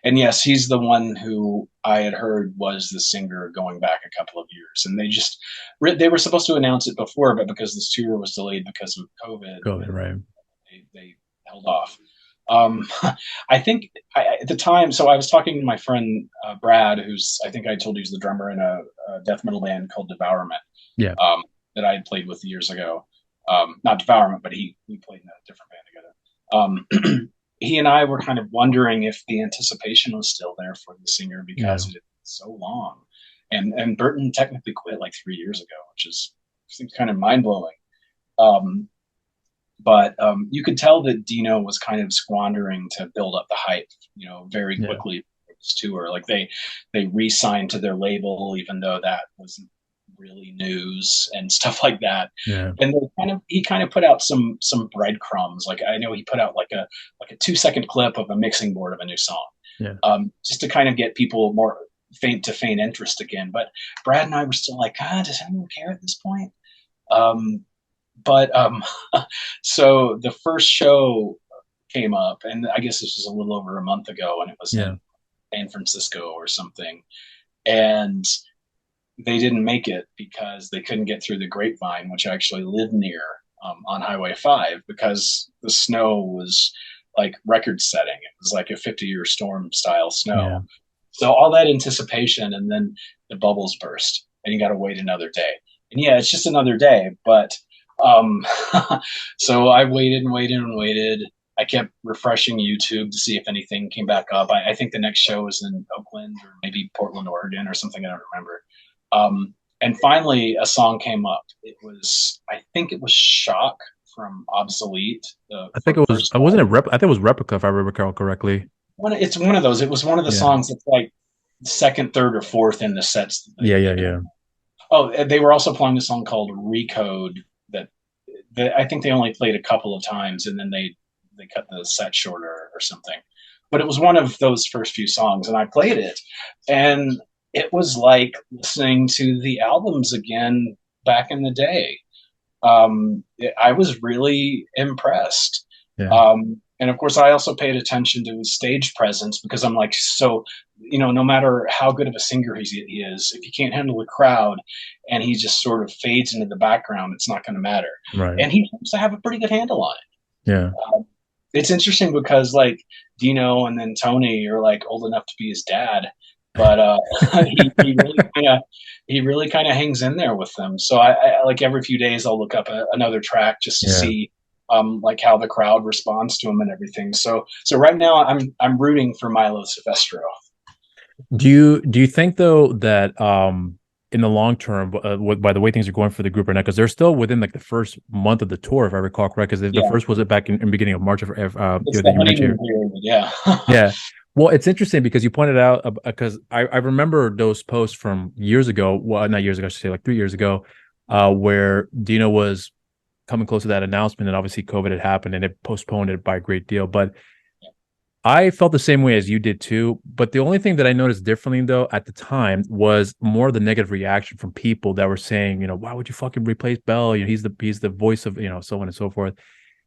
And yes, he's the one who I had heard was the singer going back a couple of years. And they were supposed to announce it before, but because this tour was delayed because of COVID, right. They held off. I think at the time, so I was talking to my friend Brad, who's, I think I told you, he's the drummer in a death metal band called Devourment. Yeah. That I had played with years ago. Not Devourment, but we played in a different band together. He and I were kind of wondering if the anticipation was still there for the singer, because it had been so long. And Burton technically quit like 3 years ago, which seems kind of mind blowing. But you could tell that Dino was kind of squandering to build up the hype, very quickly for this tour. Like they re-signed to their label, even though that wasn't really news and stuff like that. Yeah. And he kind of put out some breadcrumbs. Like I know he put out like a 2-second clip of a mixing board of a new song, just to kind of get people more faint interest again. But Brad and I were still like, does anyone care at this point? But so the first show came up, and I guess this was a little over a month ago, and it was in San Francisco or something. And they didn't make it because they couldn't get through the Grapevine, which I actually live near, on Highway 5, because the snow was like record setting. It was like a 50-year storm style snow. Yeah. So all that anticipation, and then the bubbles burst, and you got to wait another day. And it's just another day, but so I waited and waited and waited. I kept refreshing YouTube to see if anything came back up. I think the next show was in Oakland or maybe Portland, Oregon, or something. I don't remember. And finally, a song came up. It was, I think it was "Shock" from Obsolete. The I think it was. first I wasn't it. I think it was Replica, if I recall correctly. it's one of those. It was one of the Yeah. songs that's like second, third, or fourth in the sets. Yeah. Yeah. Yeah. Oh, they were also playing a song called "Recode" that I think they only played a couple of times, and then they cut the set shorter or something. But it was one of those first few songs, and I played it, and it was like listening to the albums again back in the day. I was really impressed. Yeah. And of course, I also paid attention to his stage presence because I'm like, so, no matter how good of a singer he is, if he can't handle the crowd and he just sort of fades into the background, it's not going to matter. Right. And he seems to have a pretty good handle on it. Yeah. It's interesting because like Dino and then Tony are like old enough to be his dad, but he really kind of hangs in there with them. So I like every few days I'll look up another track just to see like how the crowd responds to him and everything. So right now I'm rooting for Milo Silvestro. Do you think though that in the long term, by the way things are going for the group right now, because they're still within like the first month of the tour, if I recall correct, because the first was it back in beginning of March of it's the honeymoon period, yeah. Yeah. Well, it's interesting because you pointed out because I remember those posts from years ago. Well, not years ago, I should say like 3 years ago, where Dino was coming close to that announcement, and obviously COVID had happened and it postponed it by a great deal. But I felt the same way as you did too. But the only thing that I noticed differently though at the time was more the negative reaction from people that were saying, why would you fucking replace Bell? He's the voice of, so on and so forth.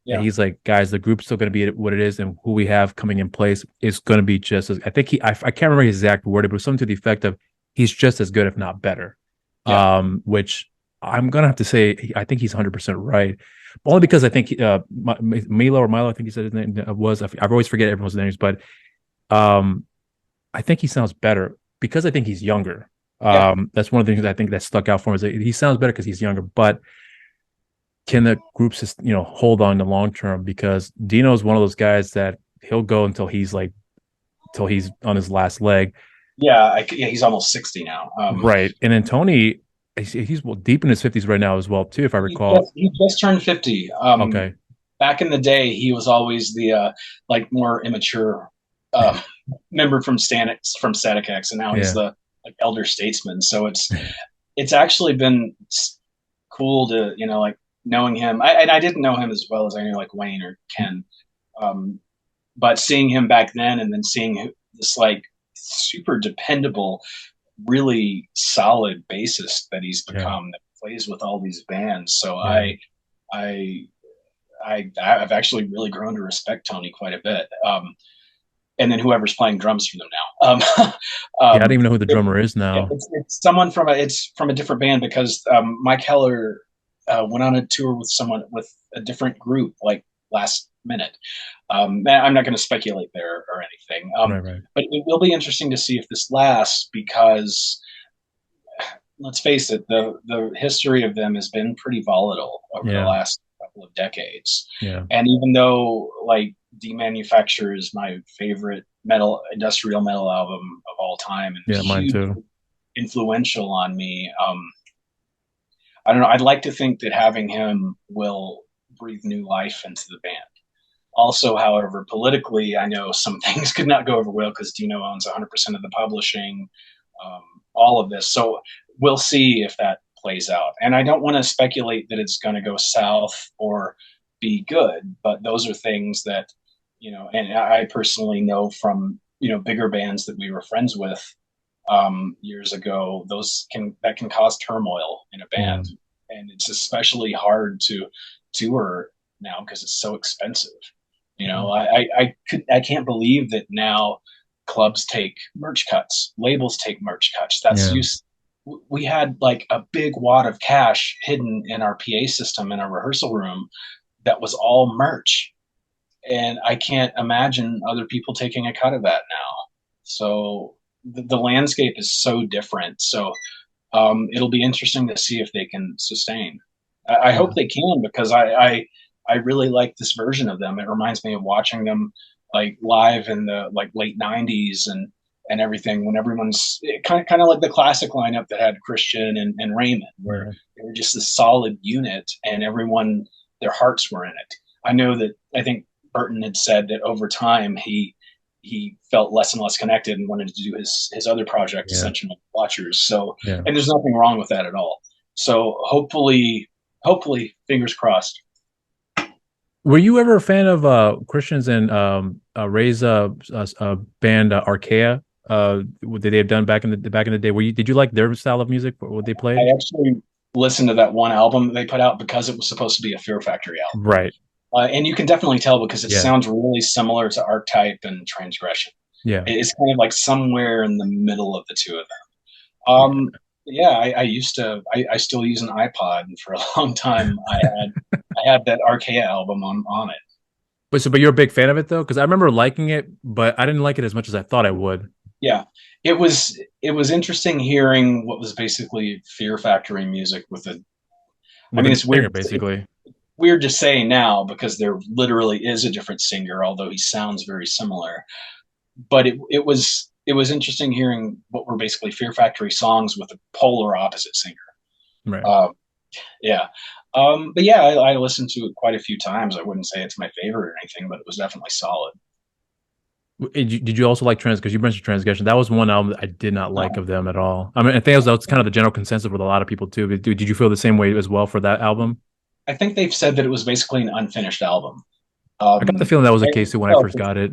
Yeah. And he's like, guys, the group's still going to be what it is, and who we have coming in place is going to be just as. I think I can't remember his exact word, but it was something to the effect of he's just as good, if not better. Yeah. Which I'm gonna have to say, I think he's 100% right. Only because I think Milo, I think he said his name was. I always forget everyone's names, but I think he sounds better because I think he's younger. That's one of the things I think that stuck out for me. Is that he sounds better because he's younger, but can the groups just hold on to long term? Because Dino is one of those guys that he'll go until he's on his last leg. Yeah, he's almost 60 now. Right, and then Tony, he's deep in his 50s right now as well too, if I recall. He just turned 50. Okay. Back in the day, he was always the like more immature member from Static X, and now he's the like elder statesman. So it's actually been cool to like knowing him. I didn't know him as well as I knew like Wayne or Ken, but seeing him back then and then seeing this like super dependable, really solid bassist that he's become that plays with all these bands. So I've actually really grown to respect Tony quite a bit. And then whoever's playing drums for them now. I don't even know who the drummer is now. It's someone from a different band because Mike Heller went on a tour with a different group like last minute. I'm not going to speculate there or anything. Right. But it will be interesting to see if this lasts because let's face it, the history of them has been pretty volatile over the last couple of decades. Yeah. And even though like Demanufacture is my favorite industrial metal album of all time and mine too, influential on me, I don't know. I'd like to think that having him will breathe new life into the band. Also, however, politically, I know some things could not go over well because Dino owns 100% of the publishing, all of this. So we'll see if that plays out. And I don't want to speculate that it's going to go south or be good, but those are things that, and I personally know from, bigger bands that we were friends with years ago, that can cause turmoil in a band. And it's especially hard to tour now because it's so expensive. I can't believe that now clubs take merch cuts, labels take merch cuts. We had like a big wad of cash hidden in our PA system in our rehearsal room that was all merch. And I can't imagine other people taking a cut of that now. So the landscape is so different. So it'll be interesting to see if they can sustain. I hope they can because I I really like this version of them. It reminds me of watching them like live in the like late '90s and everything, when everyone's kind of like the classic lineup that had Christian and Raymond, where Yeah. they were just this solid unit and everyone, their hearts were in it. I think Burton had said that over time he felt less and less connected and wanted to do his other project, Yeah. Ascension of Watchers. So, Yeah. and there's nothing wrong with that at all. So hopefully, fingers crossed. Were you ever a fan of Christians and Ray's band Archaea? What they have done back in the day? Did you like their style of music? What they played? I actually listened to that one album that they put out because it was supposed to be a Fear Factory album. Right. And you can definitely tell because it Yeah. sounds really similar to Archetype and Transgression. Yeah. It's kind of like somewhere in the middle of the two of them. Yeah, I still use an iPod, and for a long time I had that Archaea album on it. But you're a big fan of it though, because I remember liking it, but I didn't like it as much as I thought I would. Yeah, it was interesting hearing what was basically Fear Factory music with a. I mean, it's weird. Basically. Weird to say now because there literally is a different singer, although he sounds very similar. But it was interesting hearing what were basically Fear Factory songs with a polar opposite singer. Right. Yeah. But yeah, I listened to it quite a few times. I wouldn't say it's my favorite or anything, but it was definitely solid. Did you also like Trans? Because you mentioned Transgression. That was one album that I did not like of them at all. I mean, I think that's kind of the general consensus with a lot of people too. But did you feel the same way as well for that album? I think they've said that it was basically an unfinished album. I got the feeling that was the case too when I first got it.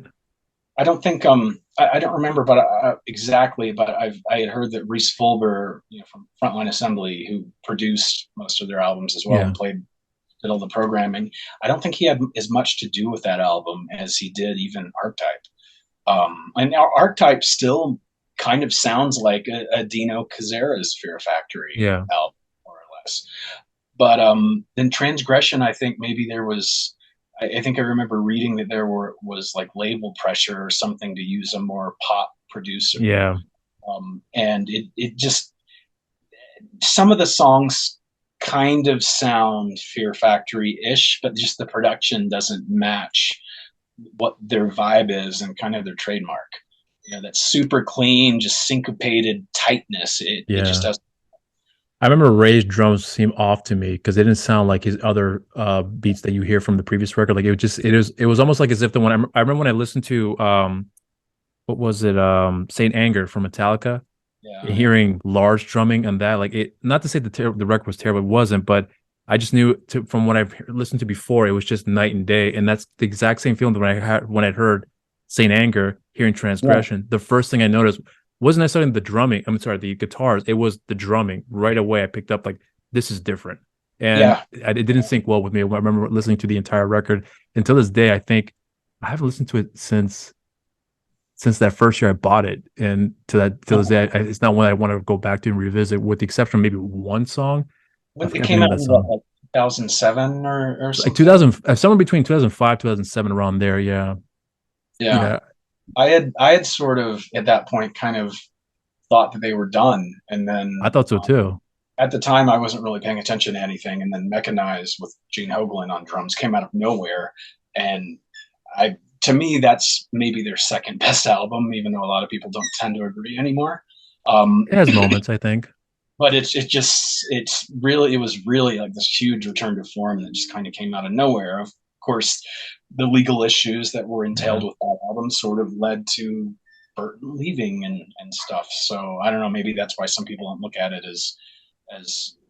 I don't think I don't remember, but exactly. But I had heard that Reese Fulber, from Frontline Assembly, who produced most of their albums as well and did all the programming. I don't think he had as much to do with that album as he did even Archetype. And Archetype still kind of sounds like a Dino Cazares Fear Factory album, more or less. But then Transgression, I think maybe there was. I think I remember reading that there was like label pressure or something to use a more pop producer. Yeah. And it just, some of the songs kind of sound Fear Factory-ish, but just the production doesn't match what their vibe is and kind of their trademark. That super clean, just syncopated tightness. It just doesn't. I remember Ray's drums seemed off to me because they didn't sound like his other beats that you hear from the previous record. Like it was almost like as if I remember when I listened to what was it, Saint Anger from Metallica, hearing large drumming and that, like, it, not to say the record was terrible, it wasn't, but I just knew from what I've listened to before, it was just night and day. And that's the exact same feeling that when I heard Saint Anger, hearing Transgression. The first thing I noticed wasn't necessarily the drumming. I'm sorry, the guitars. It was the drumming. Right away, I picked up like, this is different, and it didn't sync well with me. I remember listening to the entire record. Until this day, I think I haven't listened to it since that first year I bought it, and till this day, it's not one I want to go back to and revisit, with the exception of maybe one song. It came out in like 2007 or something? Like 2000, somewhere between 2005, 2007, around there. Yeah. I had sort of at that point kind of thought that they were done, and then I thought so too. At the time, I wasn't really paying attention to anything, and then Mechanized with Gene Hoglan on drums came out of nowhere, and to me that's maybe their second best album, even though a lot of people don't tend to agree anymore. It has moments, I think, but it was really like this huge return to form that just kind of came out of nowhere. Of course, the legal issues that were entailed with that album sort of led to Burton leaving and stuff. So I don't know, maybe that's why some people don't look at it as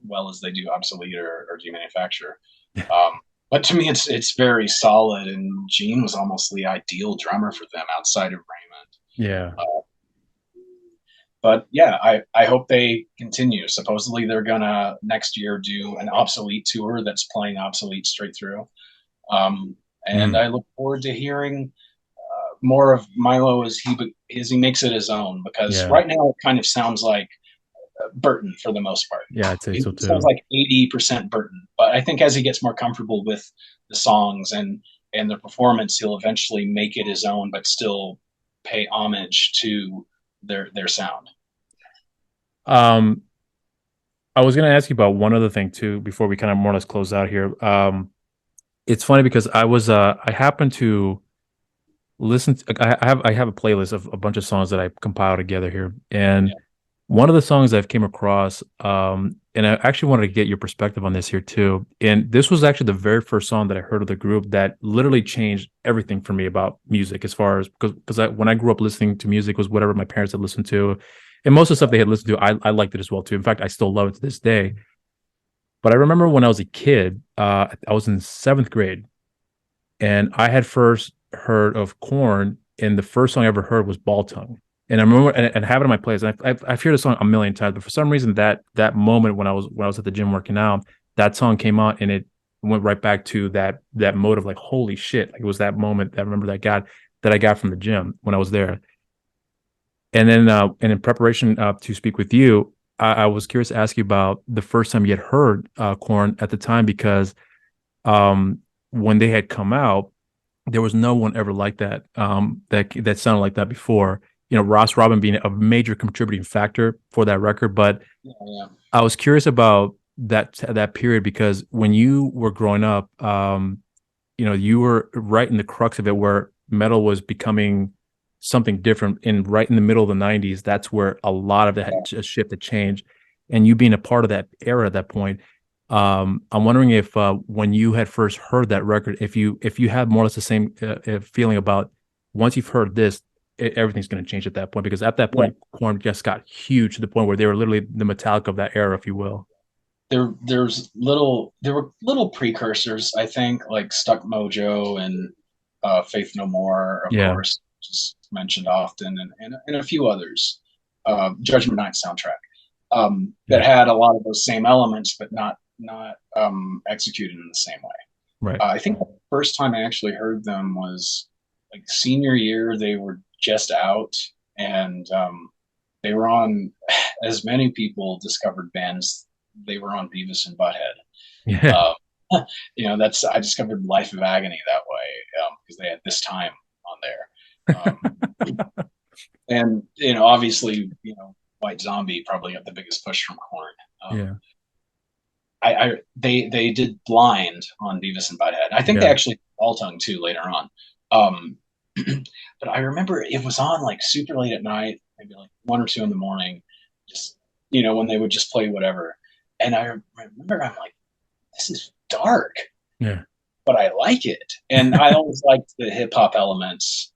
well as they do Obsolete or Demanufacture. But to me, it's very solid, and Gene was almost the ideal drummer for them outside of Raymond. But yeah, I hope they continue. Supposedly they're gonna next year do an Obsolete tour that's playing Obsolete straight through. And I look forward to hearing more of Milo as he makes it his own, because right now it kind of sounds like Burton for the most part. Yeah, I'd say so too. It sounds like 80% Burton, but I think as he gets more comfortable with the songs and the performance, he'll eventually make it his own, but still pay homage to their sound. I was going to ask you about one other thing too before we kind of more or less close out here. It's funny because I happened to listen to, I have a playlist of a bunch of songs that I compiled together here. And Yeah. one of the songs I've came across, and I actually wanted to get your perspective on this here too. And this was actually the very first song that I heard of the group that literally changed everything for me about music, as far as because when I grew up listening to music was whatever my parents had listened to. And most of the stuff they had listened to, I liked it as well too. In fact, I still love it to this day. But I remember when I was a kid, I was in seventh grade, and I had first heard of Korn, and the first song I ever heard was Ball Tongue. And I remember and have it in my playlist. And I've heard the song a million times, but for some reason that moment when I was at the gym working out, that song came on and it went right back to that mode of like, holy shit. Like it was that moment that I remember that I got from the gym when I was there. And then and in preparation to speak with you, I was curious to ask you about the first time you had heard Korn at the time, because when they had come out, there was no one ever like that, that sounded like that before. You know, Ross Robin being a major contributing factor for that record. But Yeah. I was curious about that period, because when you were growing up, you know, you were right in the crux of it, where metal was becoming something different. And right in the middle of the '90s, that's where a lot of that shift had changed. And you being a part of that era at that point, I'm wondering if when you had first heard that record, if you had more or less the same feeling about, once you've heard this, everything's going to change at that point, because at that Yeah. point, Korn just got huge to the point where they were literally the Metallica of that era, if you will. There were little precursors, I think, like Stuck Mojo and Faith No More, of Yeah, course, just mentioned often, and a few others. Judgment Night soundtrack, that yeah, had a lot of those same elements, but not executed in the same way. right. I think the first time I actually heard them was like senior year. They were just out, and they were on, as many people discovered bands, they were on Beavis and Butthead. Yeah, That's I discovered Life of Agony that way, because they had This Time on there, and obviously, White Zombie probably got the biggest push from Korn. Um, yeah, they did Blind on Beavis and Butthead. I think they yeah, actually All Tongue too later on. Um, but I remember it was on like super late at night, maybe like 1 or 2 in the morning, just when they would just play whatever. And I remember I'm like, this is dark, yeah, but I like it. And I always liked the hip hop elements,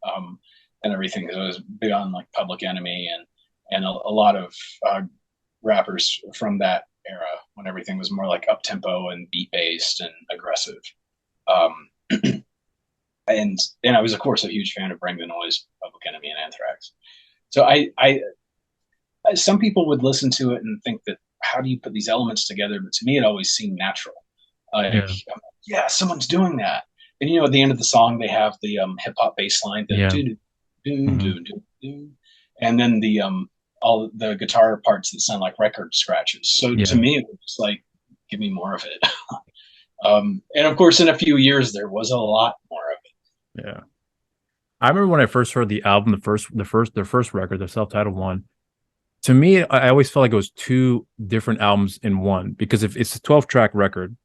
and everything, because I was big on like Public Enemy and a lot of rappers from that era, when everything was more like up tempo and beat based and aggressive. Um, and I was of course a huge fan of Bring the Noise, Public Enemy, and Anthrax. So I some people would listen to it and think that, how do you put these elements together? But to me, it always seemed natural. Like, yeah, yeah, someone's doing that. And at the end of the song, they have the hip hop bass line, the yeah. do do do Hmm. do do do, and then the all the guitar parts that sound like record scratches. So to Yeah, me, it was just like, give me more of it. And of course, in a few years, there was a lot more of yeah. I remember when I first heard the album, their first record, the self-titled one. To me, I always felt like it was two different albums in one, because if it's a 12-track record,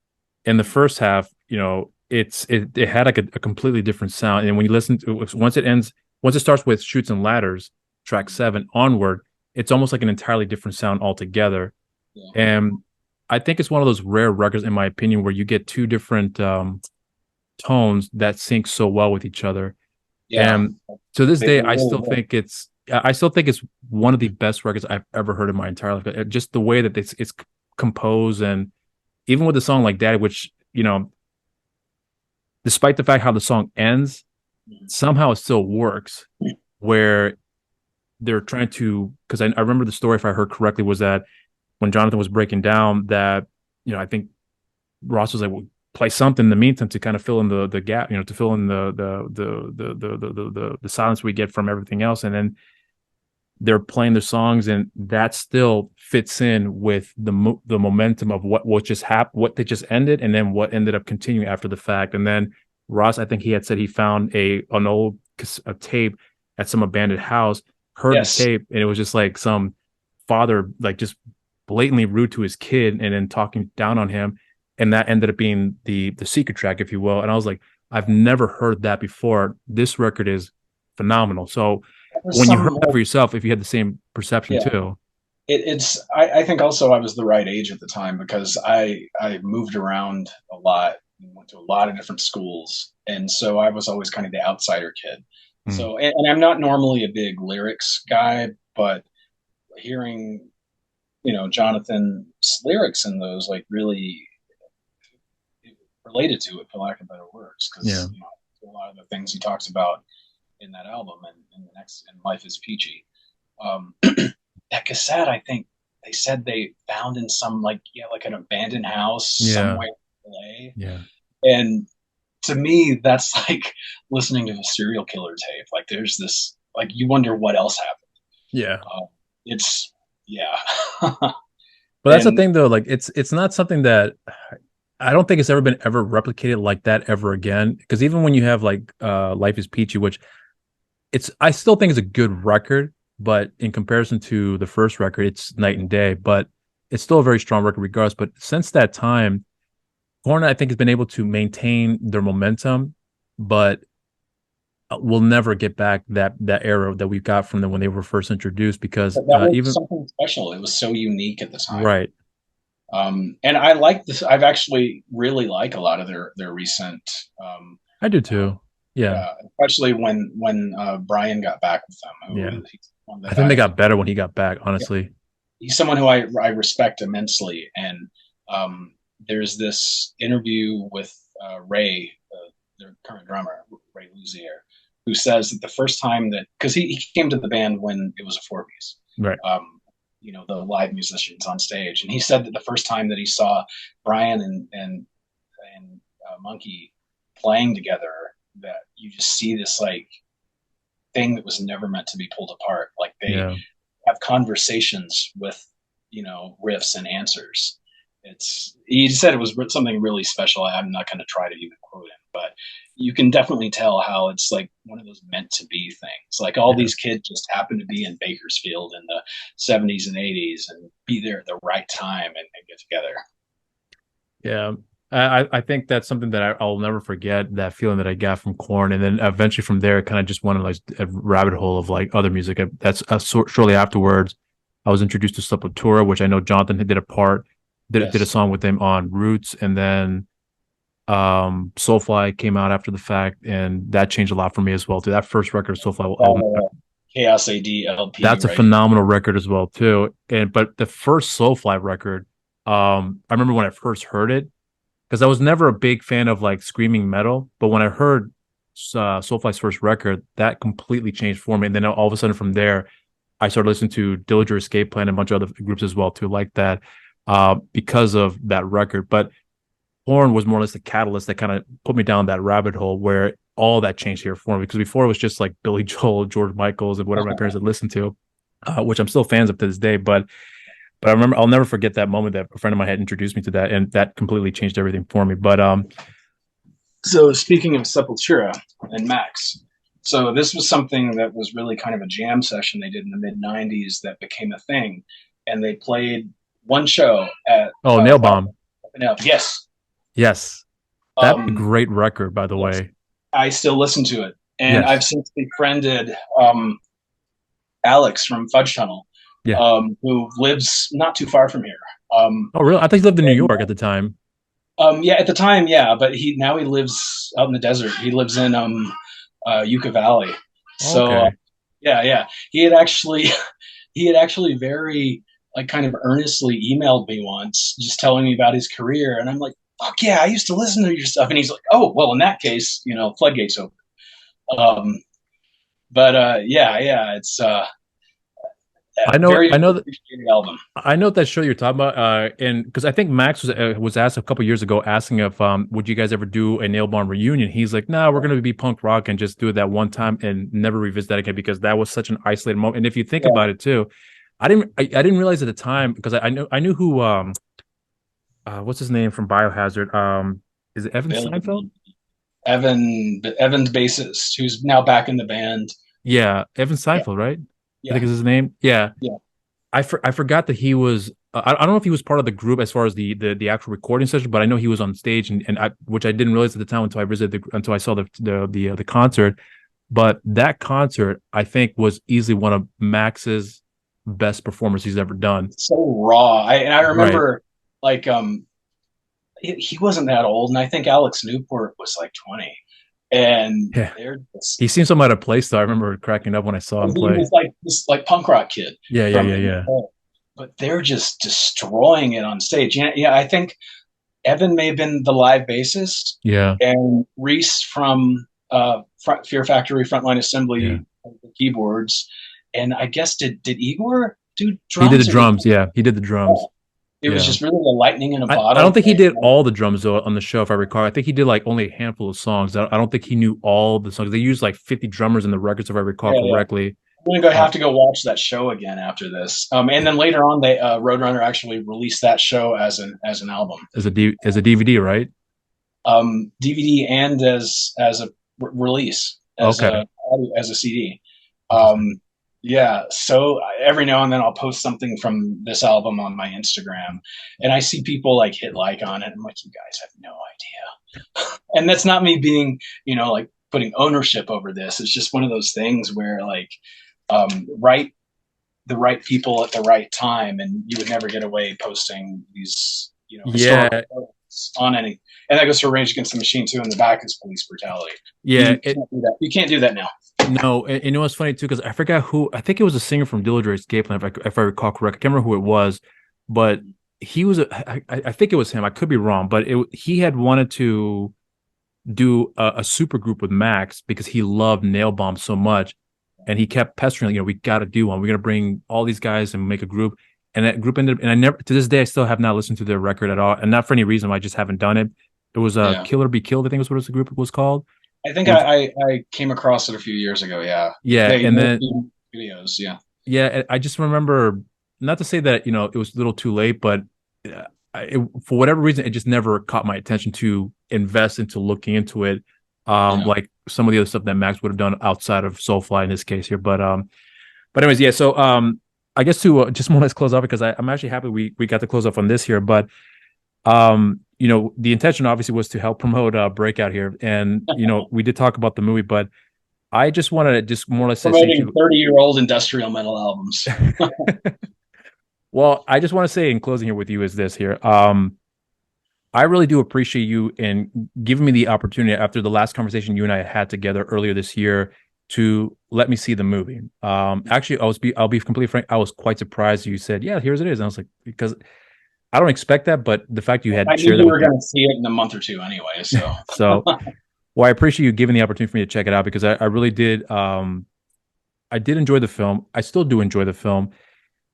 in the first half, it had like a completely different sound. And when you listen to it, once it starts with Shoots and Ladders, track 7 onward, it's almost like an entirely different sound altogether. it. Yeah. And I think it's one of those rare records, in my opinion, where you get two different tones that sync so well with each other. Yeah, And to this they day, really did. I still think it's one of the best records I've ever heard in my entire life. Just the way that it's composed, and even with the song like Daddy, which, despite the fact how the song ends, somehow it still works, where they're trying to, because I remember the story, if I heard correctly, was that when Jonathan was breaking down, that, I think Ross was like, well, play something in the meantime to kind of fill in the gap, to fill in the silence we get from everything else. And then they're playing their songs, and that still fits in with the momentum of what just happened, what they just ended, and then what ended up continuing after the fact. And then Ross, I think he had said he found an old tape at some abandoned house, heard the Yes. tape, and it was just like some father, like, just blatantly rude to his kid and then talking down on him. and that ended up being the secret track, if you will. And I was like, I've never heard that before. This record is phenomenal. So when you heard that for yourself, if you had the same perception too. I think also I was the right age at the time because I moved around a lot and went to a lot of different schools. And so I was always kind of the outsider kid. So, and I'm not normally a big lyrics guy, but hearing, Jonathan's lyrics in those, like, really related to it, for lack of better words, because a lot of the things he talks about in that album and the next, and Life is Peachy. That cassette, I think they said they found in some like an abandoned house somewhere in LA. Yeah. And to me, that's like listening to a serial killer tape. Like there's this, like, you wonder what else happened. Yeah. But that's the thing though. Like it's not something that I don't think it's ever been replicated like that ever again. Because even when you have like Life is Peachy, which I still think it's a good record, but in comparison to the first record, it's night and day. But it's still a very strong record regardless. But since that time, Korn, I think, has been able to maintain their momentum, but we'll never get back that era that we got from them when they were first introduced, because that was even something special. It was so unique at the time, right? And I like this. I've actually really like a lot of their recent. I do too. Especially when Brian got back with them. I think they got better when he got back. Honestly, he's someone who I respect immensely, and there's this interview with Ray, their current drummer, Ray Luzier, who says that the first time because he came to the band when it was a 4-piece, right? The live musicians on stage, and he said that the first time that he saw Brian and Monkey playing together, that you just see this like thing that was never meant to be pulled apart. Like they have conversations with riffs and answers. He said it was something really special. I'm not going to try to even quote him, but you can definitely tell how it's like one of those meant to be things. Like all these kids just happen to be in Bakersfield in the 70s and 80s and be there at the right time and get together. Yeah. I think that's something that I'll never forget, that feeling that I got from Korn. And then eventually from there, it kind of just went on like a rabbit hole of like other music. That's shortly afterwards, I was introduced to Sepultura, which I know Jonathan did a song with them on Roots. And then Soulfly came out after the fact, and that changed a lot for me as well too. That first record, Soulfly, Chaos AD LP, that's a phenomenal record as well too. But the first Soulfly record, I remember when I first heard it, because I was never a big fan of like screaming metal, but when I heard Soulfly's first record, that completely changed for me. And then all of a sudden from there, I started listening to Dillinger Escape Plan and a bunch of other groups as well too, like that, because of that record. But Korn was more or less the catalyst that kind of put me down that rabbit hole where all that changed here for me. Because before it was just like Billy Joel, George Michaels, and whatever my parents had listened to, which I'm still fans of to this day. But I remember, I'll never forget that moment that a friend of mine had introduced me to that, and that completely changed everything for me. But so speaking of Sepultura and Max, so this was something that was really kind of a jam session they did in the mid '90s that became a thing, and they played one show at Nail Bomb. Yes, that's a great record, by the way. I still listen to it, and I've since befriended Alex from Fudge Tunnel. Who lives not too far from here. Oh, really? I think he lived in New York at the time. At the time, but he lives out in the desert. He lives in Yucca Valley. So, he had actually very like kind of earnestly emailed me once, just telling me about his career, and I'm like, "Fuck yeah, I used to listen to your stuff." And he's like, "Oh, well, in that case, floodgates open." It's. I know that show you're talking about, and because I think Max was asked a couple years ago, asking if would you guys ever do a Nail Bomb reunion? He's like, no, we're going to be punk rock and just do it that one time and never revisit that again, because that was such an isolated moment. And if you think about it too, I didn't realize at the time, because I knew who what's his name from Biohazard, is it Evan Seinfeld? Evan's bassist, who's now back in the band. Yeah, Evan Seinfeld, right? I think is his name. Yeah. I forgot that he was I don't know if he was part of the group as far as the actual recording session, but I know he was on stage, and which I didn't realize at the time until I saw the concert. But that concert, I think, was easily one of Max's best performances he's ever done. So raw. I remember like he wasn't that old, and I think Alex Newport was like 20. And he seems so out of place, though. I remember cracking up when I saw him play. He was like this punk rock kid. Yeah. But they're just destroying it on stage. Yeah, I think Evan may have been the live bassist. Yeah. And Reese from Fear Factory Frontline Assembly the keyboards. And I guess did Igor do drums? He did the drums. Yeah, he did the drums. It was just really the lightning in a bottle. I don't think he did all the drums though on the show, if I recall. I think he did like only a handful of songs. I don't think he knew all the songs. They used like 50 drummers in the records, if I recall correctly. I'm gonna have to go watch that show again after this. And then later on, they Roadrunner actually released that show as an album, as a DVD, right? DVD and as a release, as a CD. Yeah, so every now and then I'll post something from this album on my Instagram, and I see people like hit like on it. I'm like, you guys have no idea. And that's not me being, like putting ownership over this. It's just one of those things where like, the right people at the right time, and you would never get away posting these, on any. And that goes for Rage Against the Machine too. In the back is police brutality. Yeah, you can't do that now. No, and you know what's funny too, because I forgot who. I think it was a singer from Dillinger Escape Plan, if I recall correct. I can't remember who it was, but he was. I think it was him. I could be wrong, but he had wanted to do a super group with Max because he loved Nail Bomb so much, and he kept pestering. We got to do one. We're gonna bring all these guys and make a group. And that group ended up, and I never, to this day, I still have not listened to their record at all, and not for any reason. I just haven't done it. It was Kill or Be Killed, I think was what the group was called. I think I came across it a few years ago. Yeah. And then videos. Yeah. I just remember, not to say that, it was a little too late, but for whatever reason, it just never caught my attention to invest into looking into it. Like some of the other stuff that Max would have done outside of Soulfly in this case here. But anyways, yeah. So, I guess to just more or less close off, because I'm actually happy we got to close off on this here, but, the intention obviously was to help promote Breakout here. And, we did talk about the movie, but I just wanted to just more or less promoting 30-year-old industrial metal albums. Well, I just want to say in closing here with you is this here. I really do appreciate you in giving me the opportunity after the last conversation you and I had together earlier this year to let me see the movie. Actually, I'll be completely frank. I was quite surprised you said, yeah, here's it is. And I was like, because I don't expect that, but the fact you had I knew you were going to see it in a month or two anyway. So, well, I appreciate you giving the opportunity for me to check it out, because I really did. I did enjoy the film. I still do enjoy the film,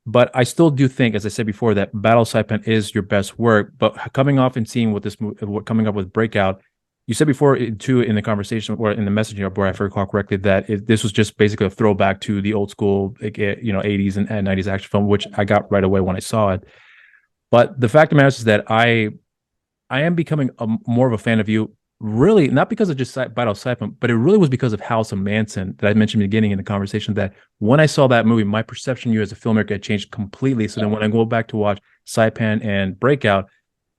but I still do think, as I said before, that Battle Saipan is your best work. But coming off and seeing coming up with Breakout, you said before too in the conversation or in the messaging board, if I recall correctly, that this was just basically a throwback to the old school, 80s and 90s action film, which I got right away when I saw it. But the fact of the matter is that I am becoming more of a fan of you, really, not because of just Battle Saipan, but it really was because of House of Manson that I mentioned in the beginning in the conversation, that when I saw that movie, my perception of you as a filmmaker had changed completely. So then when I go back to watch Saipan and Breakout,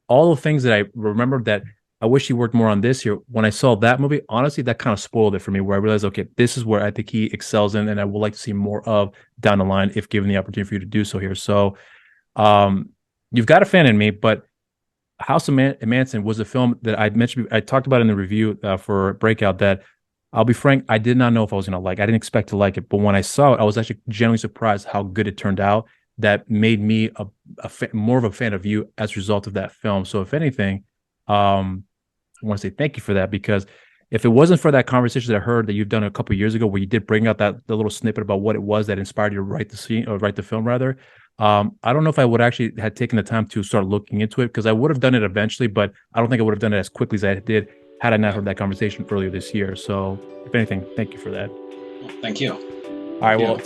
all the things that I remembered that I wish he worked more on this year, when I saw that movie, honestly, that kind of spoiled it for me, where I realized, okay, this is where I think he excels in, and I would like to see more of down the line if given the opportunity for you to do so here. So, you've got a fan in me, but House of Manson was a film that I mentioned. I talked about in the review for Breakout that, I'll be frank, I did not know if I was going to like. I didn't expect to like it, but when I saw it, I was actually genuinely surprised how good it turned out. That made me more of a fan of you as a result of that film. So if anything, I want to say thank you for that, because if it wasn't for that conversation that I heard that you've done a couple of years ago, where you did bring out the little snippet about what it was that inspired you to write the film rather. I don't know if I would actually had taken the time to start looking into it, because I would have done it eventually, but I don't think I would have done it as quickly as I did had I not heard that conversation earlier this year. So if anything, thank you for that. Thank you. All right. Well,